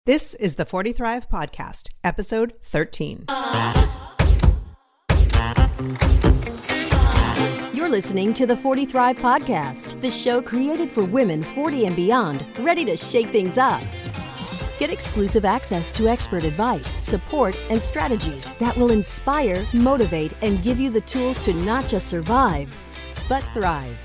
This is the 40 Thrive Podcast, episode 13. You're listening to the 40 Thrive Podcast, the show created for women 40 and beyond, ready to shake things up. Get exclusive access to expert advice, support, and strategies that will inspire, motivate, and give you the tools to not just survive, but thrive.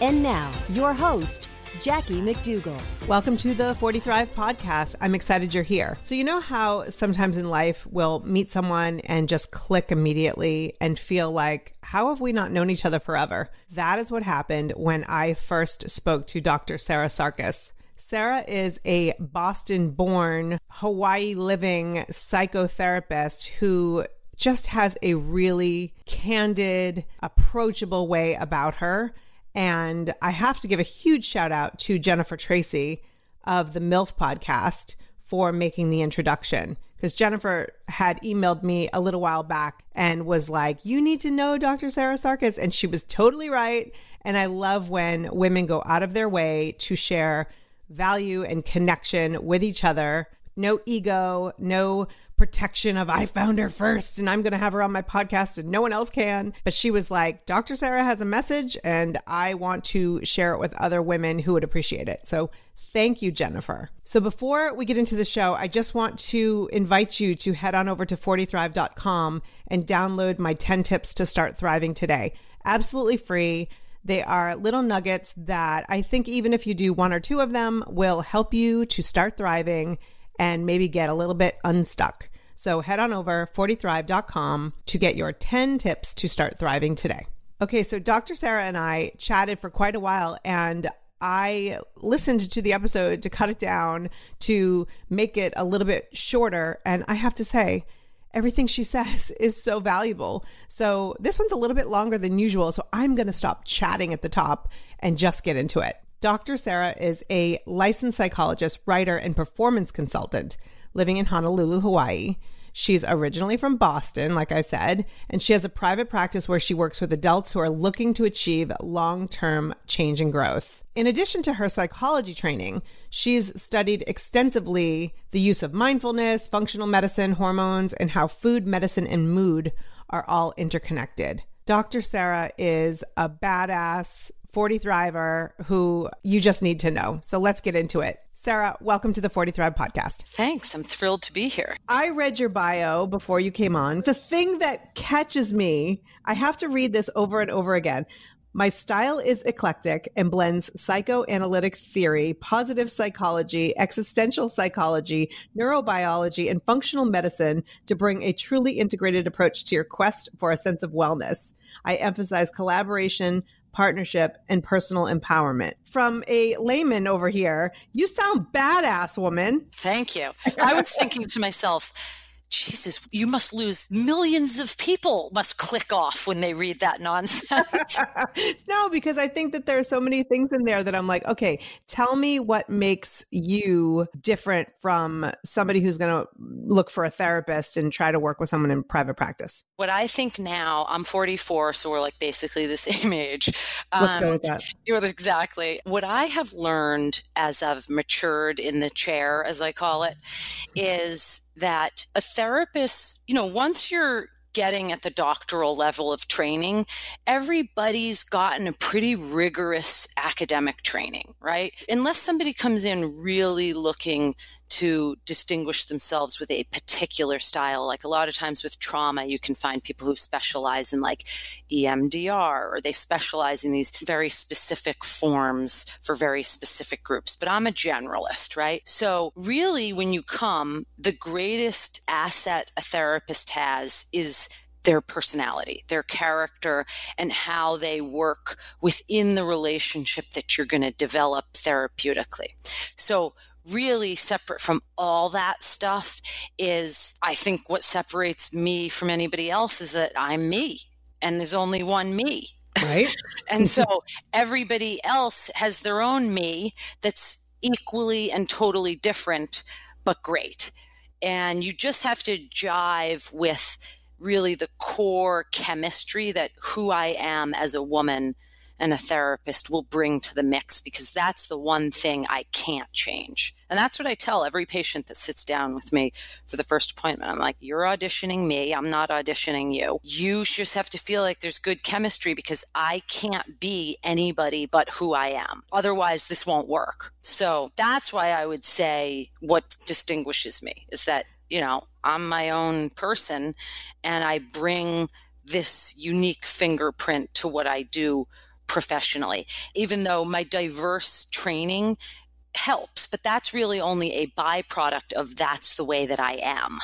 And now, your host, Jackie McDougall. Welcome to the 40 Thrive Podcast. I'm excited you're here. So you know how sometimes in life we'll meet someone and just click immediately and feel like, how have we not known each other forever? That is what happened when I first spoke to Dr. Sarah Sarkis. Sarah is a Boston-born, Hawaii-living psychotherapist who just has a really candid, approachable way about her. And I have to give a huge shout out to Jennifer Tracy of the MILF podcast for making the introduction. Because Jennifer had emailed me a little while back and was like, you need to know Dr. Sarah Sarkis. And she was totally right. And I love when women go out of their way to share value and connection with each other. No ego, no protection of I found her first and I'm going to have her on my podcast and no one else can. But she was like, Dr. Sarah has a message and I want to share it with other women who would appreciate it. So thank you, Jennifer. So before we get into the show, I just want to invite you to head on over to 40thrive.com and download my 10 tips to start thriving today. Absolutely free. They are little nuggets that I think even if you do one or two of them will help you to start thriving and maybe get a little bit unstuck. So head on over 40thrive.com to get your 10 tips to start thriving today. Okay, so Dr. Sarah and I chatted for quite a while and I listened to the episode to cut it down to make it a little bit shorter. And I have to say, everything she says is so valuable. So this one's a little bit longer than usual. So I'm going to stop chatting at the top and just get into it. Dr. Sarah is a licensed psychologist, writer, and performance consultant living in Honolulu, Hawaii. She's originally from Boston, like I said, and she has a private practice where she works with adults who are looking to achieve long-term change and growth. In addition to her psychology training, she's studied extensively the use of mindfulness, functional medicine, hormones, and how food, medicine, and mood are all interconnected. Dr. Sarah is a badass 40 Thriver who you just need to know. So let's get into it. Sarah, welcome to the 40 Thrive Podcast. Thanks. I'm thrilled to be here. I read your bio before you came on. The thing that catches me, I have to read this over and over again. My style is eclectic and blends psychoanalytic theory, positive psychology, existential psychology, neurobiology, and functional medicine to bring a truly integrated approach to your quest for a sense of wellness. I emphasize collaboration, partnership, and personal empowerment. From a layman over here, you sound badass, woman. Thank you. I was thinking to myself, Jesus, you must lose millions of people must click off when they read that nonsense. No, because I think that there are so many things in there that I'm like, okay, tell me what makes you different from somebody who's going to look for a therapist and try to work with someone in private practice. What I think now, I'm 44, so we're like basically the same age. Let's go with that. Exactly. What I have learned as I've matured in the chair, as I call it, is that a therapist, once you're getting at the doctoral level of training, everybody's gotten a pretty rigorous academic training, right? Unless somebody comes in really looking to distinguish themselves with a particular style. Like a lot of times with trauma, you can find people who specialize in like EMDR, or they specialize in these very specific forms for very specific groups. But I'm a generalist, right? So really, when you come, the greatest asset a therapist has is their personality, their character, and how they work within the relationship that you're going to develop therapeutically. So really separate from all that stuff is, I think what separates me from anybody else is that I'm me and there's only one me. Right. And so everybody else has their own me that's equally and totally different, but great. And you just have to jive with really the core chemistry that who I am as a woman and a therapist will bring to the mix, because that's the one thing I can't change. And that's what I tell every patient that sits down with me for the first appointment. I'm like, you're auditioning me. I'm not auditioning you. You just have to feel like there's good chemistry, because I can't be anybody but who I am. Otherwise, this won't work. So that's why I would say what distinguishes me is that, I'm my own person, and I bring this unique fingerprint to what I do professionally, even though my diverse training helps, but that's really only a byproduct of that's the way that I am,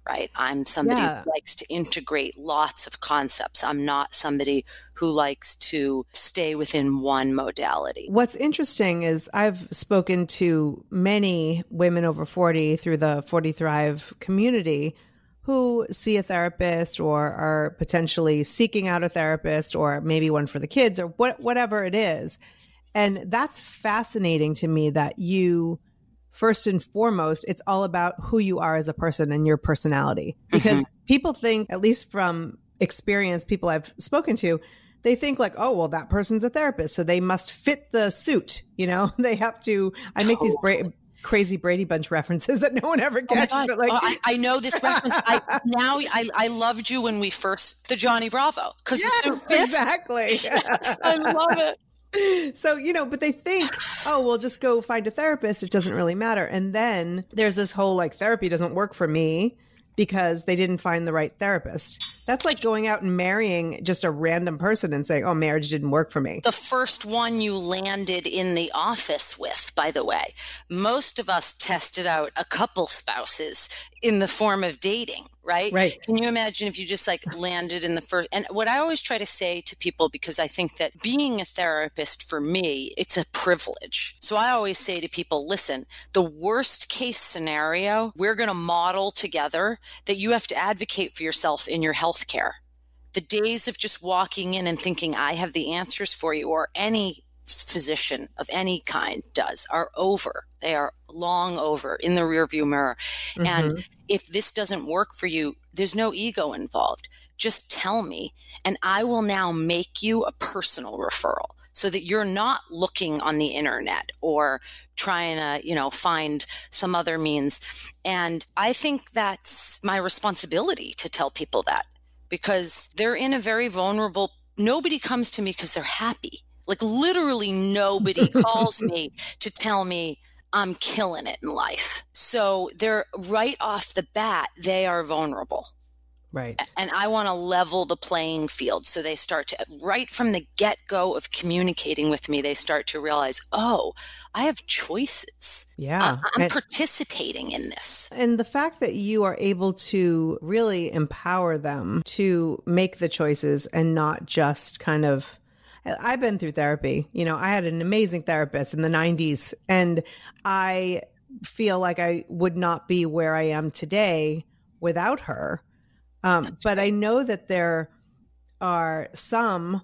right? I'm somebody who likes to integrate lots of concepts. I'm not somebody who likes to stay within one modality. What's interesting is I've spoken to many women over 40 through the 40 Thrive community who see a therapist or are potentially seeking out a therapist, or maybe one for the kids, or whatever it is. And that's fascinating to me that you, first and foremost, it's all about who you are as a person and your personality. Because people think, at least from experience, people I've spoken to, they think like, oh, well, that person's a therapist, so they must fit the suit. They have to, I make these crazy Brady Bunch references that no one ever gets. Oh, but I know this reference. I loved you when we first, the Johnny Bravo. Because exactly. Yes, I love it. So, but they think, oh, we'll just go find a therapist. It doesn't really matter. And then there's this whole therapy doesn't work for me because they didn't find the right therapist. That's like going out and marrying just a random person and saying, oh, marriage didn't work for me. The first one you landed in the office with, by the way. Most of us tested out a couple spouses in the form of dating, right? Right. Can you imagine if you just landed in the first? And what I always try to say to people, because I think that being a therapist for me, it's a privilege. So I always say to people, listen, the worst case scenario, we're going to model together that you have to advocate for yourself in your healthcare. The days of just walking in and thinking I have the answers for you, or any physician of any kind does, are over. They are long over, in the rearview mirror. And if this doesn't work for you, there's no ego involved. Just tell me, and I will now make you a personal referral, so that you're not looking on the internet or trying to, find some other means. And I think that's my responsibility to tell people that, because they're in a very vulnerable, nobody comes to me because they're happy. Literally nobody calls me to tell me I'm killing it in life. So they're right off the bat, they are vulnerable. Right. And I want to level the playing field. So they start to, right from the get-go of communicating with me, they start to realize, oh, I have choices. Yeah. I'm participating in this. And the fact that you are able to really empower them to make the choices and not just kind of, I've been through therapy. I had an amazing therapist in the 90s, and I feel like I would not be where I am today without her. But I know that there are some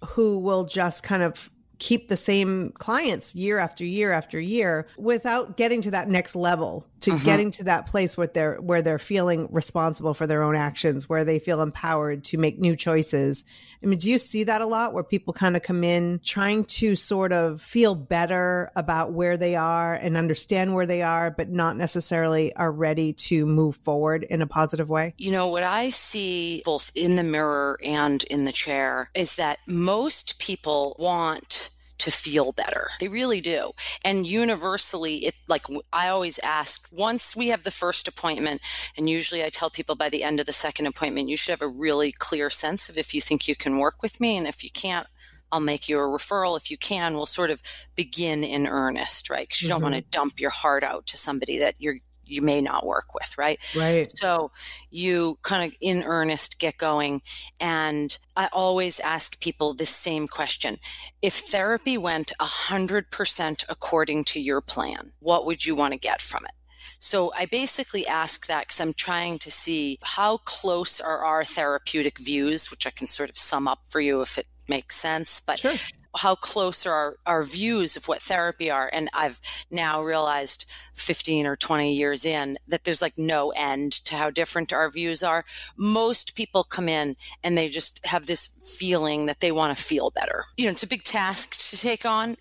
who will just kind of keep the same clients year after year after year without getting to that next level, to getting to that place where they're feeling responsible for their own actions, where they feel empowered to make new choices. I mean, do you see that a lot, where people kind of come in trying to sort of feel better about where they are and understand where they are, but not necessarily are ready to move forward in a positive way? What I see both in the mirror and in the chair is that most people want to feel better. They really do. And universally, I always ask, once we have the first appointment, and usually I tell people by the end of the second appointment, you should have a really clear sense of if you think you can work with me. And if you can't, I'll make you a referral. If you can, we'll sort of begin in earnest, right? Because you don't want to dump your heart out to somebody that you may not work with, right? Right. So you kind of in earnest get going. And I always ask people this same question. If therapy went 100% according to your plan, what would you want to get from it? So I basically ask that because I'm trying to see how close are our therapeutic views, which I can sort of sum up for you if it makes sense. But sure. how close are our views of what therapy are. And I've now realized 15 or 20 years in that there's like no end to how different our views are. Most people come in and they just have this feeling that they want to feel better. It's a big task to take on,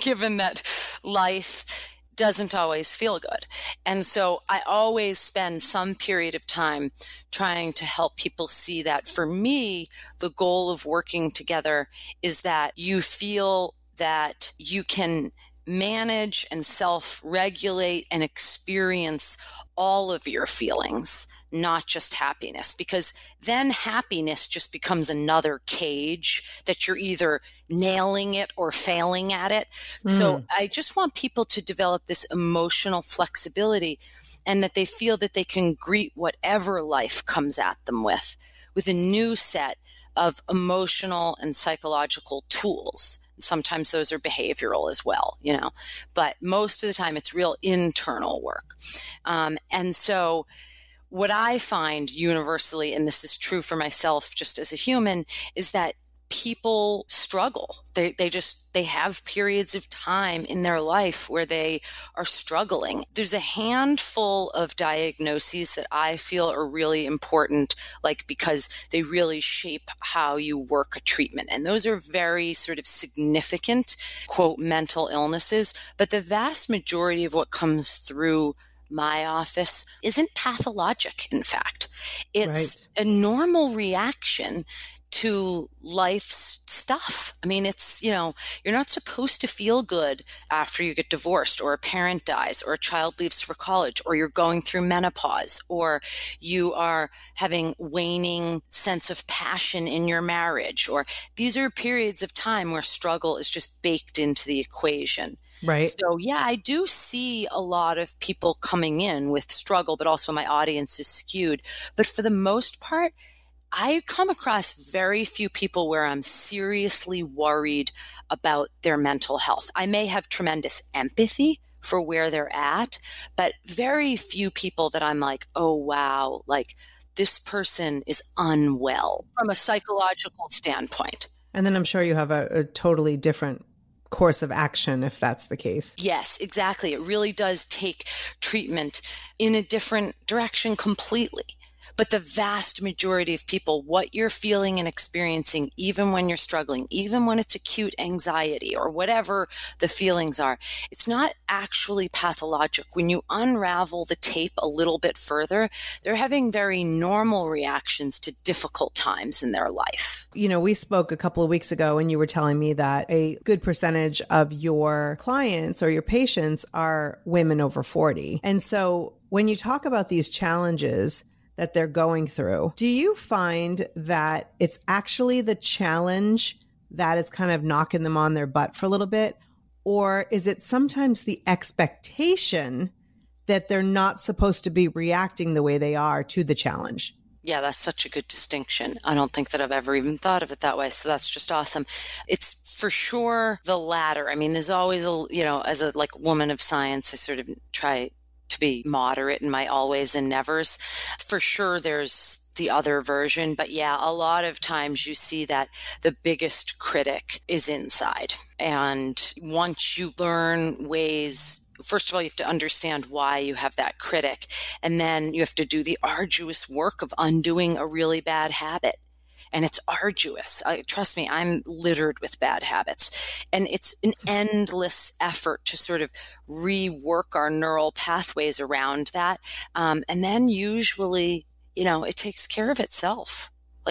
given that life doesn't always feel good. And so I always spend some period of time trying to help people see that for me, the goal of working together is that you feel that you can manage and self-regulate and experience all of your feelings, not just happiness, because then happiness just becomes another cage that you're either nailing it or failing at it. So I just want people to develop this emotional flexibility and that they feel that they can greet whatever life comes at them with a new set of emotional and psychological tools. Sometimes those are behavioral as well, but most of the time it's real internal work. And so what I find universally, and this is true for myself just as a human, is that people struggle. They have periods of time in their life where they are struggling. There's a handful of diagnoses that I feel are really important, because they really shape how you work a treatment. And those are very sort of significant, quote, mental illnesses. But the vast majority of what comes through my office isn't pathologic, in fact. It's a normal reaction to life's stuff. I mean, it's, you're not supposed to feel good after you get divorced, or a parent dies, or a child leaves for college, or you're going through menopause, or you are having waning sense of passion in your marriage, or these are periods of time where struggle is just baked into the equation. Right. So, yeah, I do see a lot of people coming in with struggle, but also my audience is skewed. But for the most part, I come across very few people where I'm seriously worried about their mental health. I may have tremendous empathy for where they're at, but very few people that I'm like, oh, wow, this person is unwell from a psychological standpoint. And then I'm sure you have a totally different course of action if that's the case. Yes, exactly. It really does take treatment in a different direction completely. But the vast majority of people, what you're feeling and experiencing, even when you're struggling, even when it's acute anxiety or whatever the feelings are, it's not actually pathologic. When you unravel the tape a little bit further, they're having very normal reactions to difficult times in their life. We spoke a couple of weeks ago and you were telling me that a good percentage of your clients or your patients are women over 40. And so when you talk about these challenges that they're going through, do you find that it's actually the challenge that is kind of knocking them on their butt for a little bit? Or is it sometimes the expectation that they're not supposed to be reacting the way they are to the challenge? Yeah, that's such a good distinction. I don't think that I've ever even thought of it that way. So that's just awesome. It's for sure the latter. I mean, there's always as a woman of science, I sort of try to be moderate in my always and nevers. For sure, there's the other version. But yeah, a lot of times you see that the biggest critic is inside. And once you learn ways, first of all, you have to understand why you have that critic. And then you have to do the arduous work of undoing a really bad habit. And it's arduous. Trust me, I'm littered with bad habits. And it's an endless effort to sort of rework our neural pathways around that. And then usually, it takes care of itself.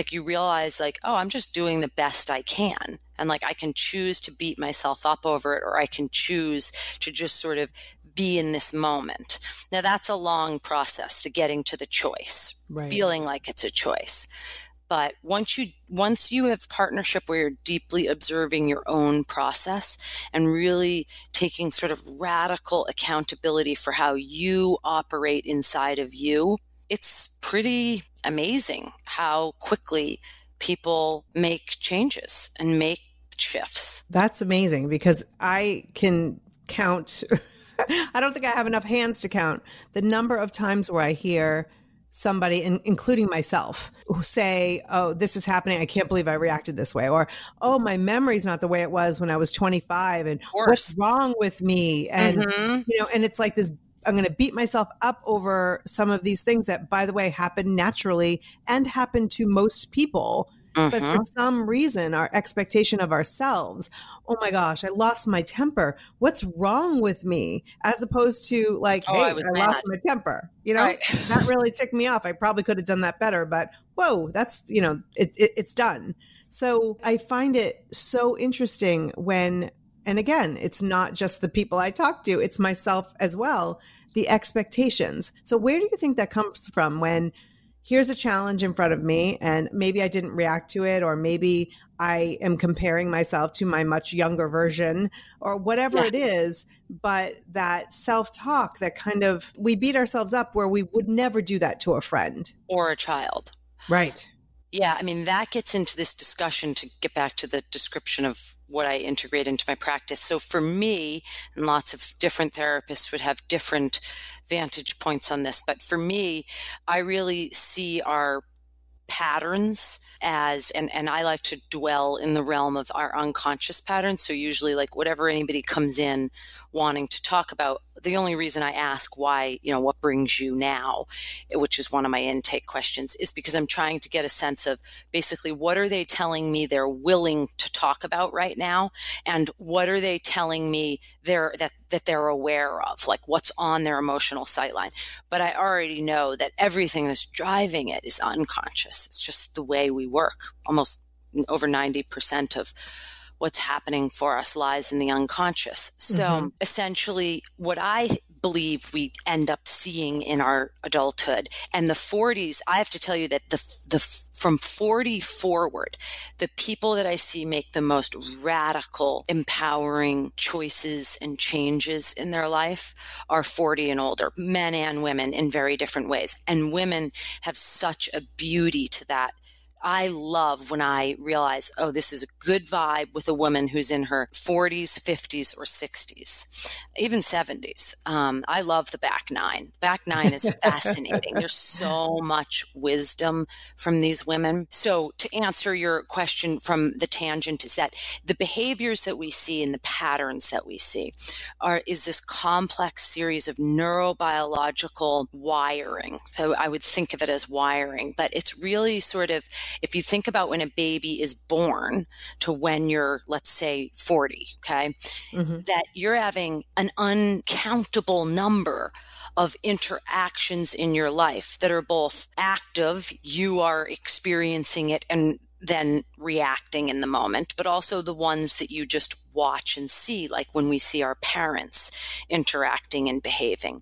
You realize oh, I'm just doing the best I can. And I can choose to beat myself up over it, or I can choose to just sort of be in this moment. Now that's a long process, the getting to the choice, right. Feeling like it's a choice. But once you have partnership where you're deeply observing your own process and really taking sort of radical accountability for how you operate inside of you, it's pretty amazing how quickly people make changes and make shifts. That's amazing, because I can count, I don't think I have enough hands to count the number of times where I hear somebody, including myself, who say, oh, this is happening. I can't believe I reacted this way. Or, oh, my memory's not the way it was when I was 25. And what's wrong with me? And, and it's like this, I'm going to beat myself up over some of these things that, by the way, happen naturally and happen to most people. But for some reason, our expectation of ourselves, oh my gosh, I lost my temper. What's wrong with me? As opposed to like, hey, I lost my temper. That really ticked me off. I probably could have done that better, but whoa, that's, it's done. So I find it so interesting when, and again, it's not just the people I talk to, it's myself as well, the expectations. So where do you think that comes from when here's a challenge in front of me and maybe I didn't react to it, or maybe I am comparing myself to my much younger version or whatever it is, but that self-talk that kind of, we beat ourselves up where we would never do that to a friend. Or a child. Right. Yeah, I mean, that gets into this discussion to get back to the description of what I integrate into my practice. So for me, and lots of different therapists would have different vantage points on this, but for me, I really see our patterns as, and I like to dwell in the realm of our unconscious patterns. So usually like whatever anybody comes in wanting to talk about, the only reason I ask why, what brings you now, which is one of my intake questions, is because I'm trying to get a sense of basically what are they telling me they're willing to talk about right now, and what are they telling me that they're aware of, like what's on their emotional sightline. But I already know that everything that's driving it is unconscious. It's just the way we work. Almost over 90% of what's happening for us lies in the unconscious. So essentially what I believe we end up seeing in our adulthood and the 40s, I have to tell you that from 40 forward, the people that I see make the most radical, empowering choices and changes in their life are 40 and older, men and women in very different ways. And women have such a beauty to that. I love when I realize, oh, this is a good vibe with a woman who's in her 40s, 50s, or 60s, even 70s. I love the back nine. Back nine is fascinating. There's so much wisdom from these women. So to answer your question from the tangent is that the behaviors that we see and the patterns that we see is this complex series of neurobiological wiring. So I would think of it as wiring, but it's really sort of, if you think about when a baby is born to when you're, let's say, 40, okay, that you're having an uncountable number of interactions in your life that are both active, you are experiencing it and then reacting in the moment, but also the ones that you just watch and see, like when we see our parents interacting and behaving.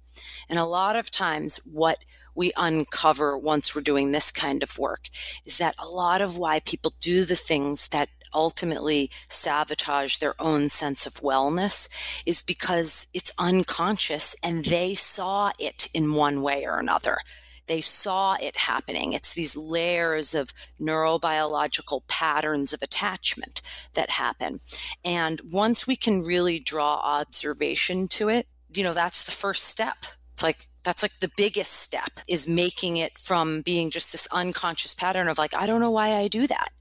And a lot of times what we uncover once we're doing this kind of work is that a lot of why people do the things that ultimately sabotage their own sense of wellness is because it's unconscious and they saw it in one way or another. They saw it happening. It's these layers of neurobiological patterns of attachment that happen. And once we can really draw observation to it, that's the first step. That's like the biggest step, is making it from being just this unconscious pattern of like, I don't know why I do that,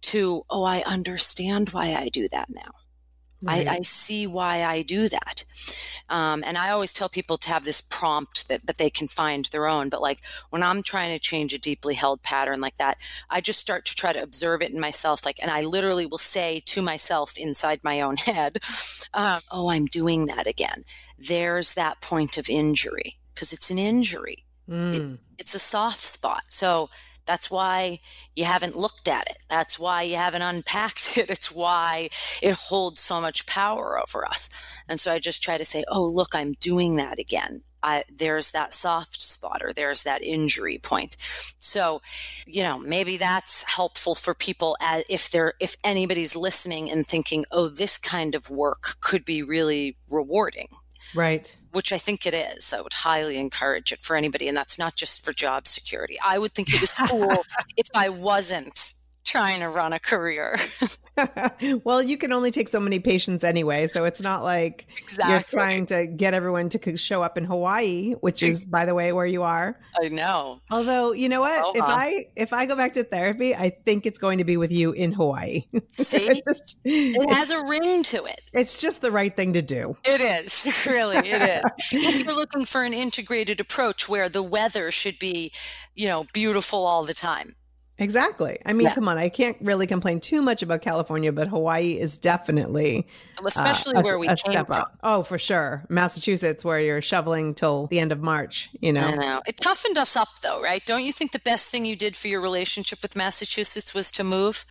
to, oh, I understand why I do that now. Right. I see why I do that. And I always tell people to have this prompt that they can find their own. But like when I'm trying to change a deeply held pattern like that, I just start to try to observe it in myself. And I literally will say to myself inside my own head, oh, I'm doing that again. There's that point of injury, because it's an injury. It's a soft spot. So that's why you haven't looked at it. That's why you haven't unpacked it. It's why it holds so much power over us. And so I just try to say, oh, look, I'm doing that again. There's that soft spot, or there's that injury point. So, maybe that's helpful for people if anybody's listening and thinking, oh, this kind of work could be really rewarding. Right. Which I think it is. I would highly encourage it for anybody. And that's not just for job security. I would think it was cool if I wasn't trying to run a career. Well, you can only take so many patients anyway. So it's not like you're trying to get everyone to show up in Hawaii, which is, by the way, where you are. I know. Although, you know what? If I go back to therapy, I think it's going to be with you in Hawaii. See, it has a ring to it. It's just the right thing to do. It is. Really, it is. If you're looking for an integrated approach where the weather should be, beautiful all the time. Exactly. I mean, come on, I can't really complain too much about California, but Hawaii is definitely especially where we came from. Oh, for sure. Massachusetts, where you're shoveling till the end of March, I know. It toughened us up though, right? Don't you think the best thing you did for your relationship with Massachusetts was to move?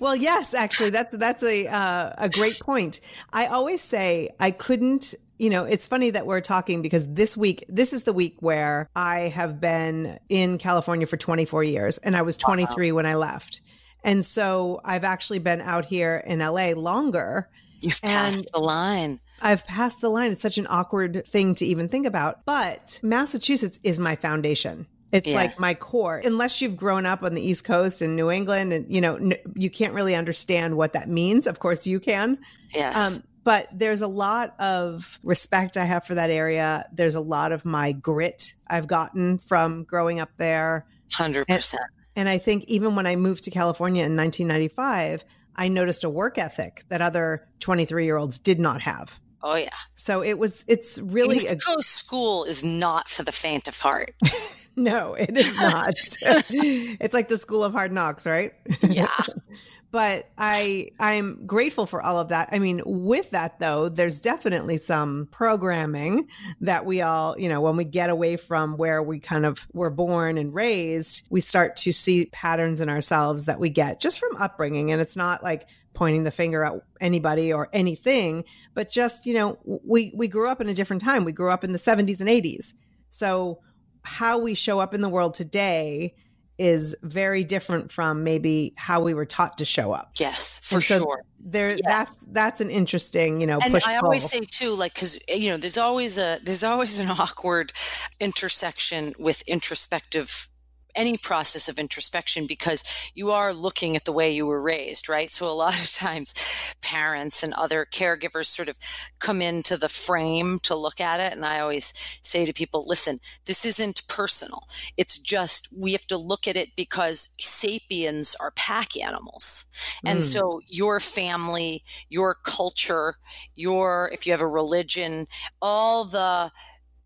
Well, yes, actually, that's a great point. I always say I couldn't. It's funny that we're talking because this is the week where I have been in California for 24 years and I was 23 when I left. And so I've actually been out here in LA longer. You've passed the line. I've passed the line. It's such an awkward thing to even think about. But Massachusetts is my foundation. It's like my core. Unless you've grown up on the East Coast in New England and, you can't really understand what that means. Of course you can. Yes. But there's a lot of respect I have for that area. There's a lot of my grit I've gotten from growing up there. 100%. And I think even when I moved to California in 1995, I noticed a work ethic that other 23-year-olds did not have. Oh, yeah. So it's really... East Coast school is not for the faint of heart. No, it is not. It's like the school of hard knocks, right? Yeah. But I'm grateful for all of that. I mean, with that, though, there's definitely some programming that we all, when we get away from where we kind of were born and raised, we start to see patterns in ourselves that we get just from upbringing. And it's not like pointing the finger at anybody or anything, but just, we grew up in a different time. We grew up in the 70s and 80s. So how we show up in the world today is very different from maybe how we were taught to show up. Yes, for sure. That's an interesting, and push. I always say too, like, because there's always an awkward intersection with any process of introspection, because you are looking at the way you were raised, right? So a lot of times parents and other caregivers sort of come into the frame to look at it. And I always say to people, listen, this isn't personal. It's just, we have to look at it because sapiens are pack animals. And so your family, your culture, if you have a religion, all the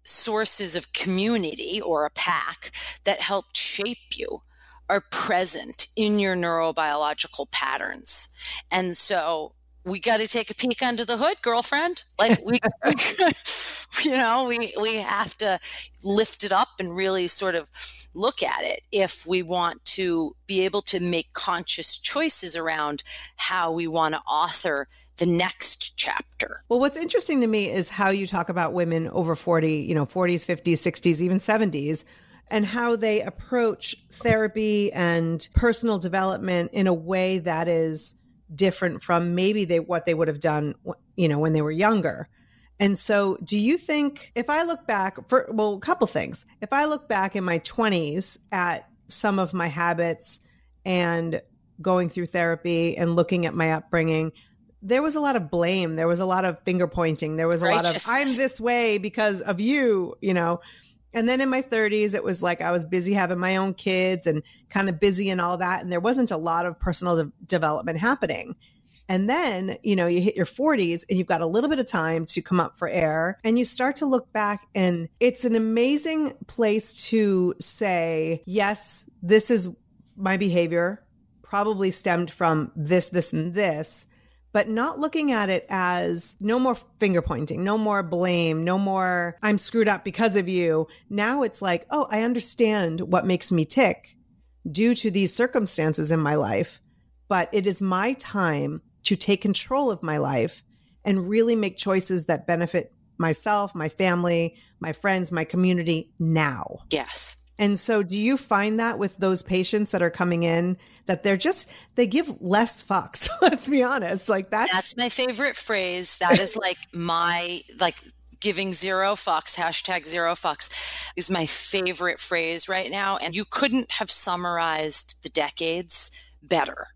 sources of community or a pack that helped shape you are present in your neurobiological patterns. And so we got to take a peek under the hood, girlfriend. Like we have to lift it up and really sort of look at it if we want to be able to make conscious choices around how we want to author the next chapter. Well, what's interesting to me is how you talk about women over 40, 40s, 50s, 60s, even 70s, and how they approach therapy and personal development in a way that is different from maybe what they would have done, when they were younger. And so do you think, if I look back a couple things, if I look back in my 20s at some of my habits and going through therapy and looking at my upbringing, there was a lot of blame. There was a lot of finger pointing. There was a lot of, I'm this way because of you, And then in my 30s, it was like I was busy having my own kids and kind of busy and all that. And there wasn't a lot of personal development happening. And then, you hit your 40s and you've got a little bit of time to come up for air and you start to look back, and it's an amazing place to say, yes, this is my behavior, probably stemmed from this, this, and this. But not looking at it as no more finger pointing, no more blame, no more I'm screwed up because of you. Now it's like, oh, I understand what makes me tick due to these circumstances in my life, but it is my time to take control of my life and really make choices that benefit myself, my family, my friends, my community now. Yes. And so do you find that with those patients that are coming in that they give less fucks? Let's be honest. Like that's my favorite phrase. That is like giving zero fucks, #0fucks is my favorite phrase right now. And you couldn't have summarized the decades better.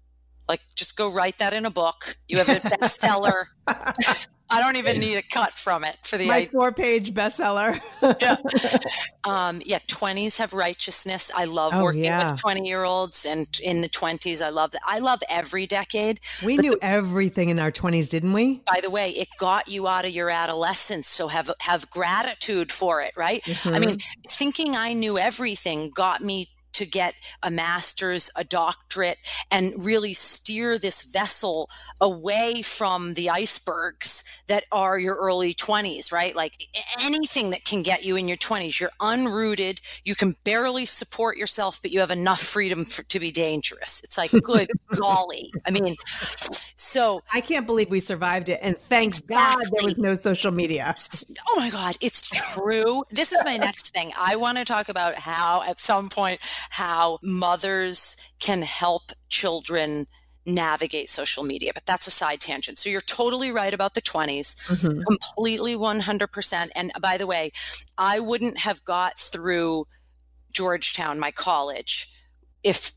Like, just go write that in a book. You have a bestseller. I don't even need a cut from it for the my 4-page bestseller. Yeah. 20s have righteousness. I love working with 20-year-olds, and in the 20s, I love that. I love every decade. We knew everything in our 20s, didn't we? By the way, it got you out of your adolescence. So have gratitude for it, right? Mm-hmm. I mean, thinking I knew everything got me to get a master's, a doctorate, and really steer this vessel away from the icebergs that are your early 20s, right? Like anything that can get you in your 20s, you're unrooted, you can barely support yourself, but you have enough freedom to be dangerous. It's like, good golly. I mean, so I can't believe we survived it. And thanks God there was no social media. Oh my God, it's true. This is my next thing. I want to talk about how at some point, how mothers can help children navigate social media, but that's a side tangent. So you're totally right about the 20s, completely 100%. And by the way, I wouldn't have got through Georgetown, my college, if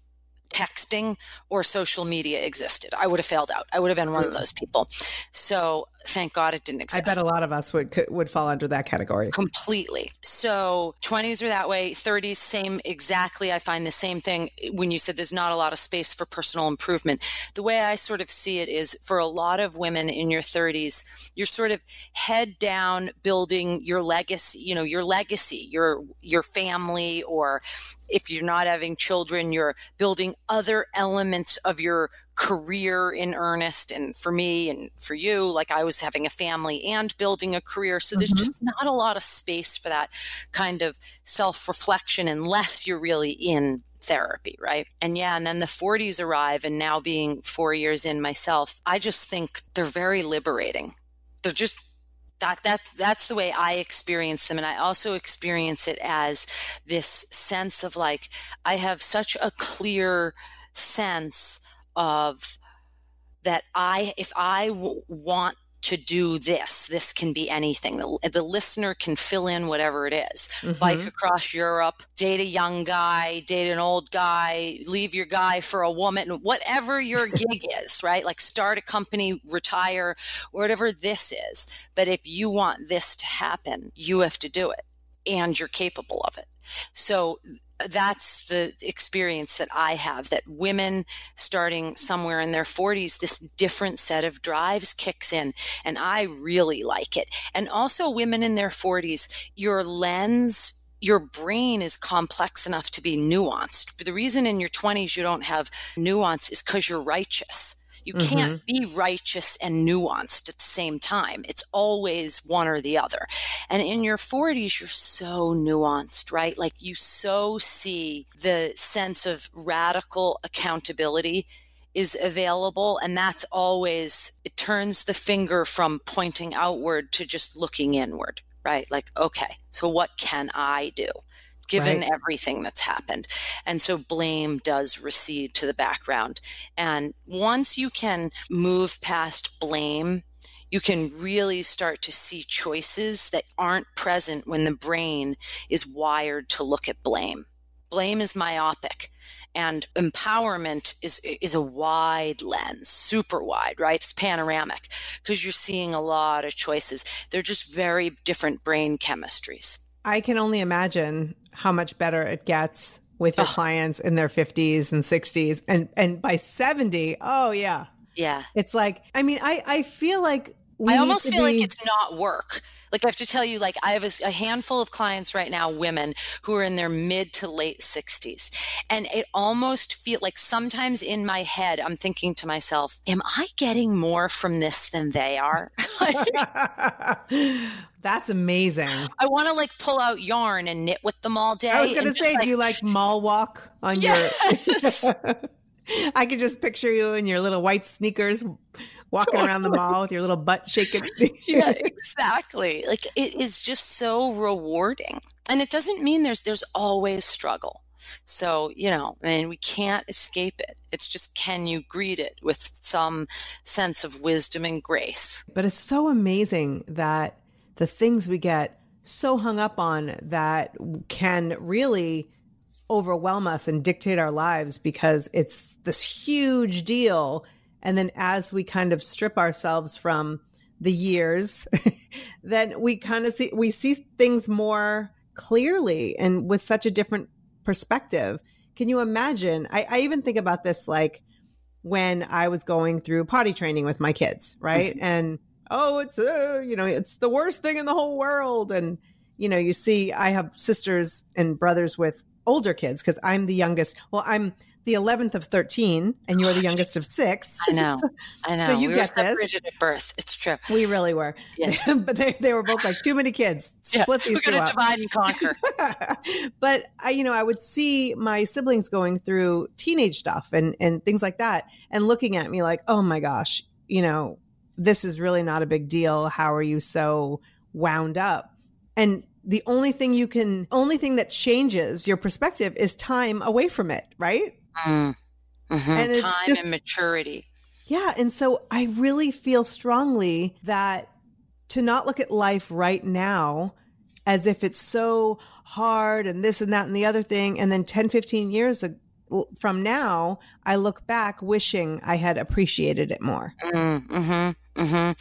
texting or social media existed. I would have failed out. I would have been one of those people. So thank God it didn't exist. I bet a lot of us would fall under that category. Completely. So 20s are that way. 30s, same exactly. I find the same thing when you said there's not a lot of space for personal improvement. The way I sort of see it is for a lot of women in your 30s, you're sort of head down building your legacy, your family, or if you're not having children, you're building other elements of your career in earnest. And for me and for you, like I was having a family and building a career. So there's just not a lot of space for that kind of self-reflection unless you're really in therapy, right? And then the 40s arrive, and now being 4 years in myself, I just think they're very liberating. They're just that's the way I experience them. And I also experience it as this sense of like, I have such a clear sense of that if I want to do this can be anything. The listener can fill in whatever it is. Bike across Europe, date a young guy, date an old guy, leave your guy for a woman, whatever your gig is, right? Like start a company, retire, whatever this is. But if you want this to happen, you have to do it, and you're capable of it. So that's the experience that I have, that women starting somewhere in their 40s, this different set of drives kicks in, and I really like it. And also women in their 40s, your lens, your brain is complex enough to be nuanced. But the reason in your 20s you don't have nuance is because you're righteous. You can't be righteous and nuanced at the same time. It's always one or the other. And in your 40s, you're so nuanced, right? Like you so see the sense of radical accountability is available. And that's always, it turns the finger from pointing outward to just looking inward, right? Like, okay, so what can I do? Given everything that's happened. And so blame does recede to the background. And once you can move past blame, you can really start to see choices that aren't present when the brain is wired to look at blame. Blame is myopic. And empowerment is a wide lens, super wide, right? It's panoramic because you're seeing a lot of choices. They're just very different brain chemistries. I can only imagine how much better it gets with your clients in their 50s and 60s. And by 70, yeah. It's like, I mean, I feel like I almost feel like it's not work. Like I have to tell you, like I have a handful of clients right now, women who are in their mid to late 60s. And it almost feels like sometimes in my head, I'm thinking to myself, am I getting more from this than they are? That's amazing. I want to like pull out yarn and knit with them all day. I was going to say, do you like mall walk on your... I could just picture you in your little white sneakers walking around the mall with your little butt shaking. Yeah, exactly. Like it is just so rewarding. And it doesn't mean there's always struggle. So, we can't escape it. It's just, can you greet it with some sense of wisdom and grace? But it's so amazing that the things we get so hung up on that can really overwhelm us and dictate our lives because it's this huge deal. And then as we kind of strip ourselves from the years, then we kind of see things more clearly and with such a different perspective. Can you imagine? I even think about this like when I was going through potty training with my kids, right? And it's it's the worst thing in the whole world. And you see, I have sisters and brothers with older kids because I'm the youngest. Well, I'm the 11th of 13 and you're the youngest of 6. I know. So you we get were separated at birth. It's true. We really were. Yeah. But they were both like too many kids. Split these two up. We're going to divide and conquer. But I would see my siblings going through teenage stuff and things like that and looking at me like, oh my gosh, this is really not a big deal. How are you so wound up? And the only thing that changes your perspective is time away from it, right? Mm-hmm. And it's time and maturity. Yeah. And so I really feel strongly that to not look at life right now as if it's so hard and this and that and the other thing. And then 10, 15 years from now, I look back wishing I had appreciated it more. Mm-hmm. Mm-hmm.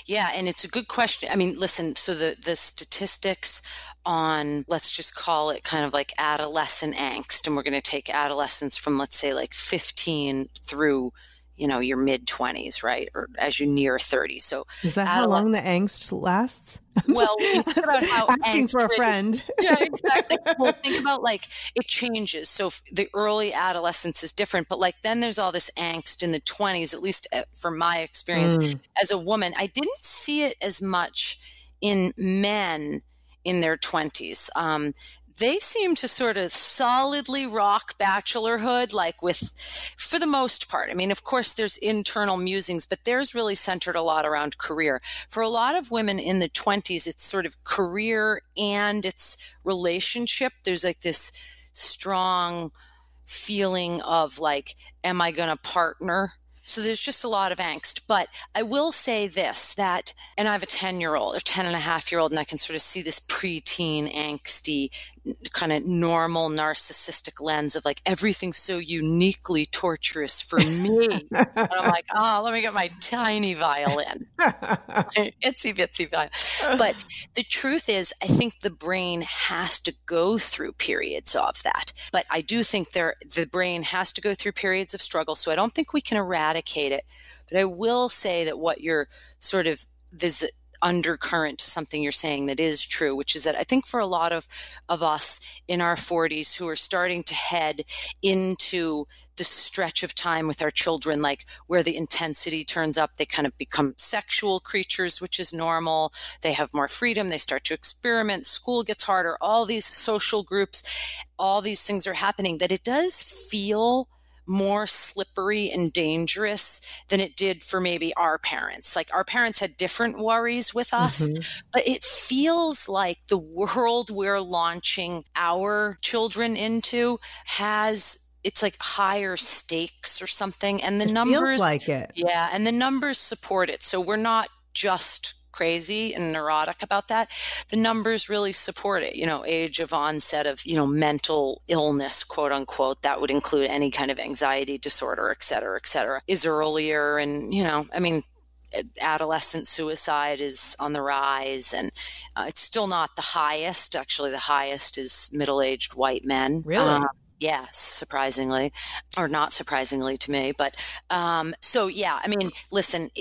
Yeah. And it's a good question. I mean, listen, so the statistics on, let's just call it kind of like adolescent angst, and we're going to take adolescence from, let's say, like 15 through, your mid 20s, right? Or as you near 30. So is that how long the angst lasts? Well, think about how asking for a friend. Yeah, exactly. Well, think about like it changes. So the early adolescence is different, but like then there's all this angst in the 20s, at least from my experience as a woman. I didn't see it as much in men in their 20s. They seem to sort of solidly rock bachelorhood, like for the most part. I mean, of course, there's internal musings, but theirs really centered a lot around career. For a lot of women in the 20s, it's sort of career and it's relationship. There's like this strong feeling of like, am I going to partner? So there's just a lot of angst. But I will say this, that, and I have a 10-year-old or 10 and a half-year-old, and I can sort of see this preteen angsty kind of normal narcissistic lens of like, everything's so uniquely torturous for me. And I'm like, let me get my tiny violin. Itsy bitsy violin. But the truth is, I think the brain has to go through periods of that. But I do think the brain has to go through periods of struggle. So I don't think we can eradicate it. But I will say that what you're sort of, there's undercurrent to something you're saying that is true, which is that I think for a lot of us in our 40s who are starting to head into the stretch of time with our children, like where the intensity turns up, they kind of become sexual creatures, which is normal. They have more freedom. They start to experiment. School gets harder. All these social groups, all these things are happening, that it does feel more slippery and dangerous than it did for maybe our parents. Like our parents had different worries with us, but it feels like the world we're launching our children into it's like higher stakes or something. And the numbers feels like it. Yeah. And the numbers support it. So we're not just crazy and neurotic about that. The numbers really support it. Age of onset of, mental illness, quote unquote, that would include any kind of anxiety disorder, et cetera, is earlier. And, adolescent suicide is on the rise, and it's still not the highest. Actually, the highest is middle-aged white men. Really? Yes, surprisingly, or not surprisingly to me. But so, yeah, I mean, listen,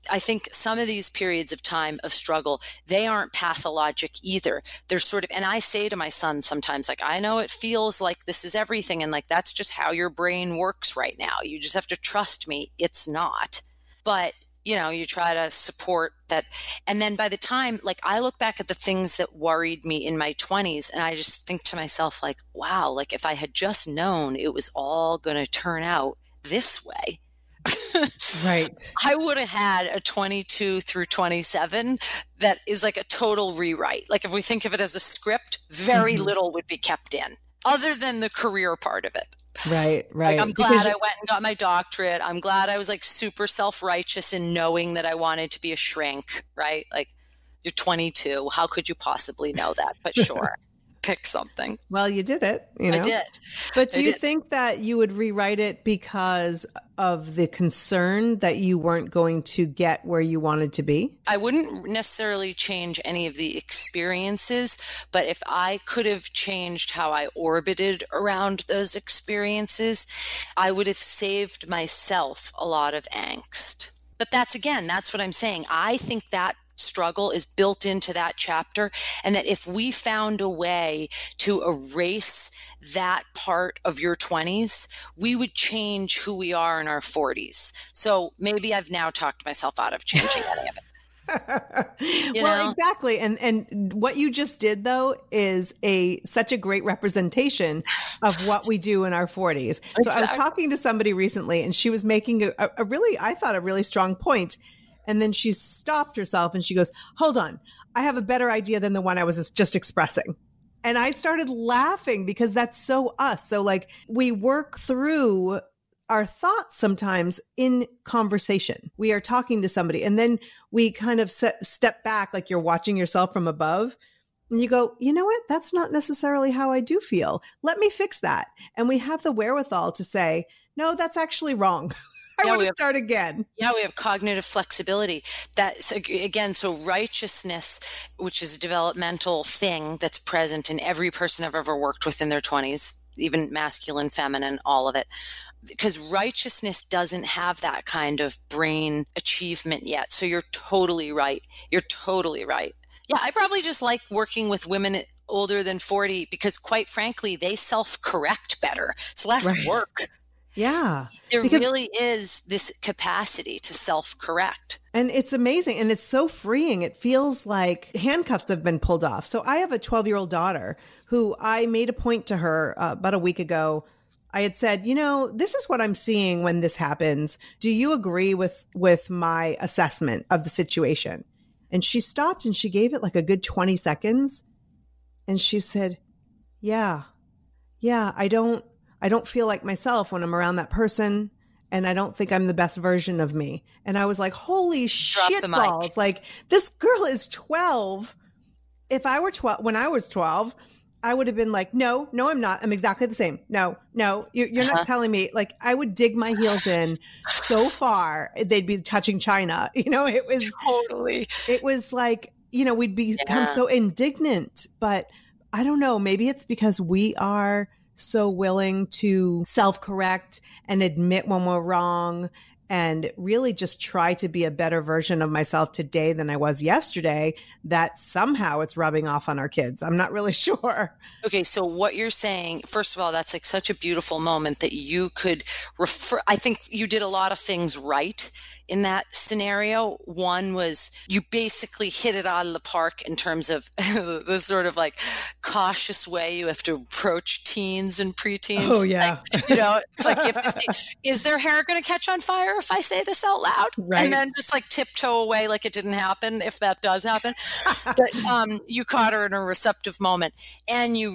I think some of these periods of time of struggle, they aren't pathologic either. They're sort of, and I say to my son sometimes, like, I know it feels like this is everything. And like, that's just how your brain works right now. You just have to trust me. It's not. But you try to support that. And then by the time, like, I look back at the things that worried me in my 20s, and I just think to myself, like, wow, like if I had just known it was all going to turn out this way, right, I would have had a 22 through 27 that is like a total rewrite. Like if we think of it as a script, very little would be kept in other than the career part of it. Right. Like, I'm glad I went and got my doctorate. I'm glad I was like super self-righteous in knowing that I wanted to be a shrink, right? Like, you're 22. How could you possibly know that? But sure. pick something. Well, you did it, you know? I did. But do you think that you would rewrite it because of the concern that you weren't going to get where you wanted to be? I wouldn't necessarily change any of the experiences, but if I could have changed how I orbited around those experiences, I would have saved myself a lot of angst. But that's what I'm saying. I think that struggle is built into that chapter, and that if we found a way to erase that part of your 20s, we would change who we are in our 40s. So maybe I've now talked myself out of changing any of it. Well, exactly. And what you just did, though, is such a great representation of what we do in our 40s. So I was talking to somebody recently, and she was making a really strong point. And then she stopped herself and she goes, hold on, I have a better idea than the one I was just expressing. And I started laughing because that's so us. So like we work through our thoughts sometimes in conversation. We are talking to somebody and then we kind of step back like you're watching yourself from above. And you go, you know what? That's not necessarily how I do feel. Let me fix that. And we have the wherewithal to say, no, that's actually wrong. I want to start again. Yeah, we have cognitive flexibility. That's again, so righteousness, which is a developmental thing that's present in every person I've ever worked with in their 20s, even masculine, feminine, all of it. Because righteousness doesn't have that kind of brain achievement yet. So you're totally right. You're totally right. Yeah, I probably just like working with women older than 40 because quite frankly, they self-correct better. It's less work. Yeah. There really is this capacity to self-correct. And it's amazing. And it's so freeing. It feels like handcuffs have been pulled off. So I have a 12-year-old daughter who I made a point to her about a week ago. I had said, you know, this is what I'm seeing when this happens. Do you agree with my assessment of the situation? And she stopped and she gave it like a good 20 seconds. And she said, yeah, I don't feel like myself when I'm around that person. And I don't think I'm the best version of me. And I was like, holy shit balls. Like this girl is 12. If I were 12, when I was 12, I would have been like, no, I'm not. I'm exactly the same. No, you're not telling me. Like I would dig my heels in so far. They'd be touching China. You know, it was like, you know, we'd become so indignant, but I don't know. Maybe it's because we are so willing to self-correct and admit when we're wrong and really just try to be a better version of myself today than I was yesterday, that somehow it's rubbing off on our kids. I'm not really sure. Okay, so what you're saying, first of all, that's like such a beautiful moment that you could refer. I think you did a lot of things right in that scenario. One was you basically hit it out of the park in terms of the sort of like cautious way you have to approach teens and preteens. Oh, yeah. Like, you know, it's like you have to say, is their hair going to catch on fire if I say this out loud? Right. And then just like tiptoe away like it didn't happen if that does happen. But you caught her in a receptive moment and you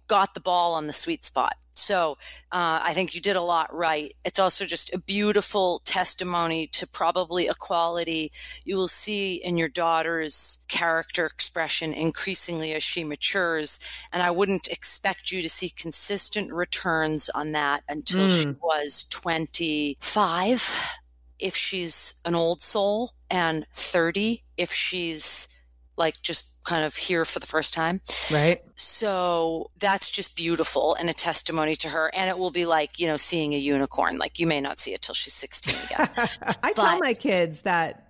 got the ball on the sweet spot. So I think you did a lot right. It's also just a beautiful testimony to probably a quality you will see in your daughter's character expression increasingly as she matures. And I wouldn't expect you to see consistent returns on that until she was 25, if she's an old soul, and 30, if she's like just kind of here for the first time. Right. So that's just beautiful and a testimony to her. And it will be like, you know, seeing a unicorn. Like you may not see it till she's 16 again. I tell my kids that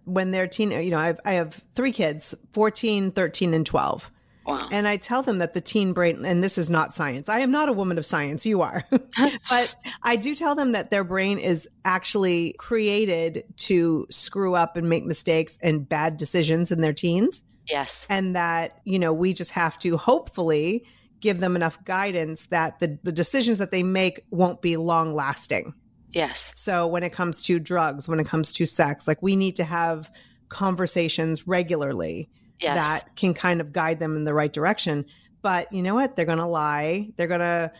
when they're teen, you know, I have 3 kids, 14, 13, and 12. Wow. And I tell them that the teen brain, and this is not science. I am not a woman of science. You are. But I do tell them that their brain is actually created to screw up and make mistakes and bad decisions in their teens. Yes. And that, you know, we just have to hopefully give them enough guidance that the decisions that they make won't be long lasting. Yes. So when it comes to drugs, when it comes to sex, like we need to have conversations regularly. Yes. That can kind of guide them in the right direction. But you know what? They're going to lie. They're going to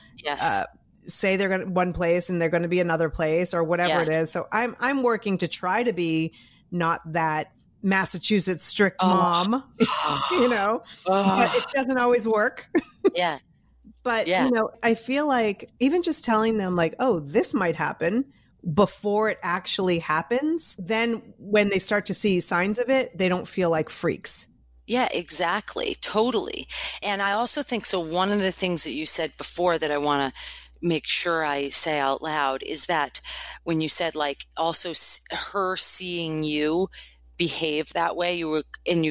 say they're going to one place and they're going to be another place or whatever it is. So I'm working to try to be not that Massachusetts strict mom, but it doesn't always work. Yeah. But, I feel like even just telling them like, oh, this might happen before it actually happens, then when they start to see signs of it, they don't feel like freaks. Yeah, exactly. Totally. And I also think, so one of the things that you said before that I want to make sure I say out loud is that when you said like also her seeing you behave that way, you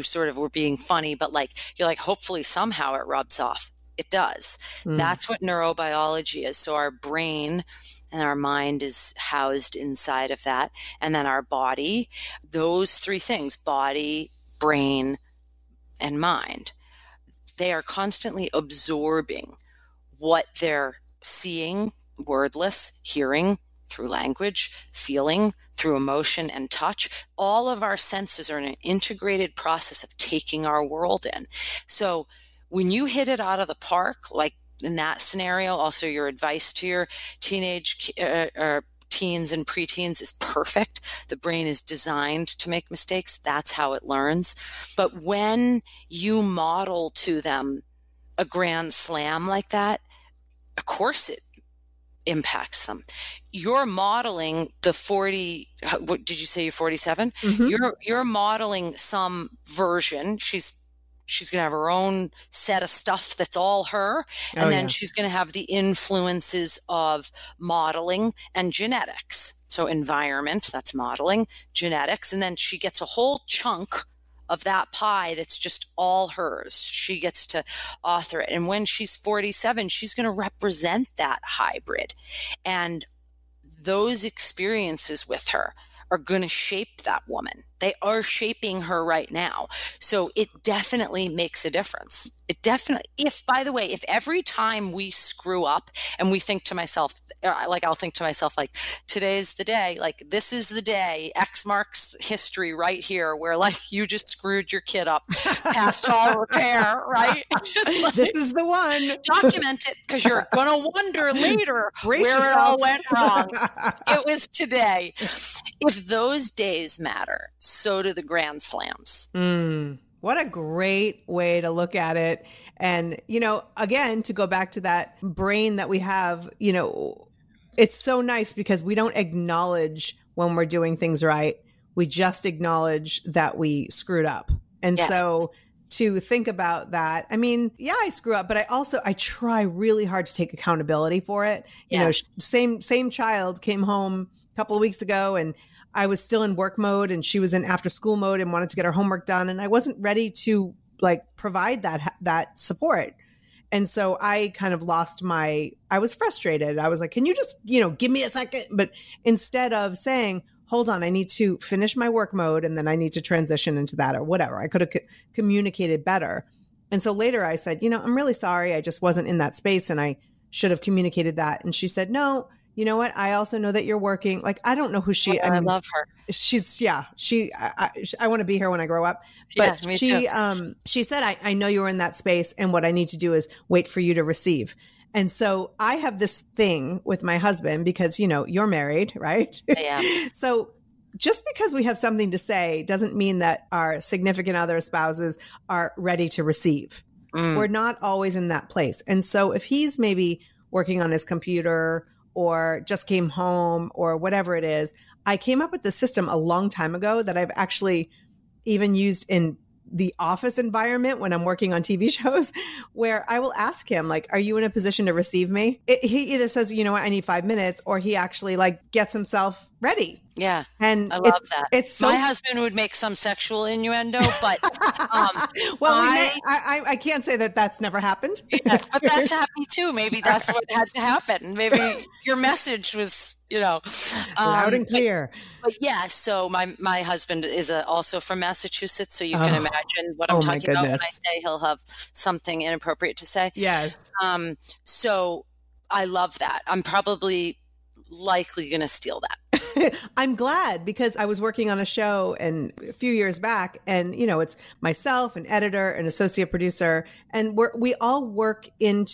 sort of were being funny, but like, you're like, hopefully somehow it rubs off. It does. That's what neurobiology is. So our brain and our mind is housed inside of that. And then our body, those three things, body, brain, and mind, they are constantly absorbing what they're seeing, wordless, hearing, through language, feeling, through emotion and touch. All of our senses are in an integrated process of taking our world in. So when you hit it out of the park, like in that scenario, also your advice to your teenage or teens and preteens is perfect. The brain is designed to make mistakes. That's how it learns. But when you model to them a grand slam like that, of course it impacts them. You're modeling the 40, what did you say, you're 47? Mm-hmm. You're modeling some version. She's going to have her own set of stuff that's all her. And then she's going to have the influences of modeling and genetics. So environment, that's modeling, genetics. And then she gets a whole chunk of that pie that's just all hers. She gets to author it. And when she's 47, she's going to represent that hybrid. And those experiences with her are going to shape that woman. They are shaping her right now. So it definitely makes a difference. It definitely, if every time we screw up and we think to myself, like I'll think to myself, like, today's the day, like this is the day, X marks history right here, where like you just screwed your kid up past all repair, right? Like, this is the one. Document it, because you're going to wonder later where it all went wrong. It was today. If those days matter, so do the grand slams. What a great way to look at it. And, again, to go back to that brain that we have, it's so nice because we don't acknowledge when we're doing things right. We just acknowledge that we screwed up. And so to think about that, I mean, I screw up, but I try really hard to take accountability for it. Same child came home a couple of weeks ago, and I was still in work mode and she was in after school mode and wanted to get her homework done. And I wasn't ready to provide that support. And so I kind of I was frustrated. I was like, can you just, give me a second? But instead of saying, hold on, I need to finish my work mode and then I need to transition into that or whatever, I could have communicated better. And so later I said, I'm really sorry. I just wasn't in that space and I should have communicated that. And she said, no, you know what? I also know that you're working. Like, I don't know who she, I love her. I want to be here when I grow up. But me too. She said, I know you were in that space and what I need to do is wait for you to receive. And so I have this thing with my husband because, you're married, right? Yeah. So just because we have something to say doesn't mean that our significant other spouses are ready to receive. We're not always in that place. And so if he's maybe working on his computer or just came home or whatever it is, I came up with the system a long time ago that I've actually even used in the office environment when I'm working on TV shows, where I will ask him, like, are you in a position to receive me? He either says, I need 5 minutes, or he actually gets himself ready. Yeah. And I love that. It's so my husband would make some sexual innuendo, but well, I can't say that that's never happened. Yeah, but that's happy too. Maybe that's what had to happen. Maybe your message was, loud and clear. But so my husband is also from Massachusetts, so you can imagine what I'm talking about when I say he'll have something inappropriate to say. Yes. So I love that. I'm probably likely going to steal that. I'm glad, because I was working on a show a few years back, and it's myself, an editor, an associate producer, and we all work in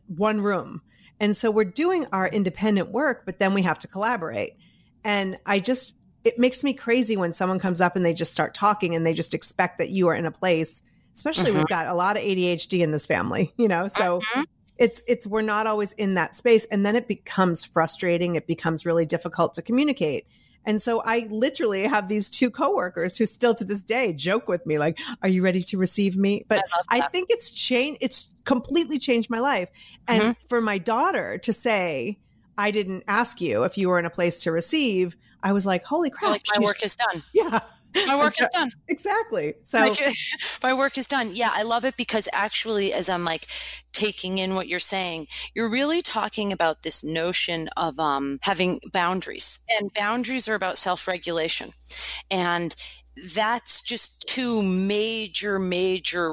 one room. And so we're doing our independent work, but then we have to collaborate. And I just it makes me crazy when someone comes up and they just start talking and they just expect that you are in a place, especially we've got a lot of ADHD in this family, so it's, we're not always in that space. And then it becomes frustrating. It becomes really difficult to communicate. And so I literally have these two coworkers who still to this day joke with me, like, are you ready to receive me? But I think it's changed. It's completely changed my life. And for my daughter to say, I didn't ask you if you were in a place to receive, I was like, holy crap. Like, my work is done. Yeah. My work is done. Exactly. So my work is done. Yeah, I love it because actually, as I'm like taking in what you're saying, you're really talking about this notion of having boundaries. And boundaries are about self-regulation. And that's just two major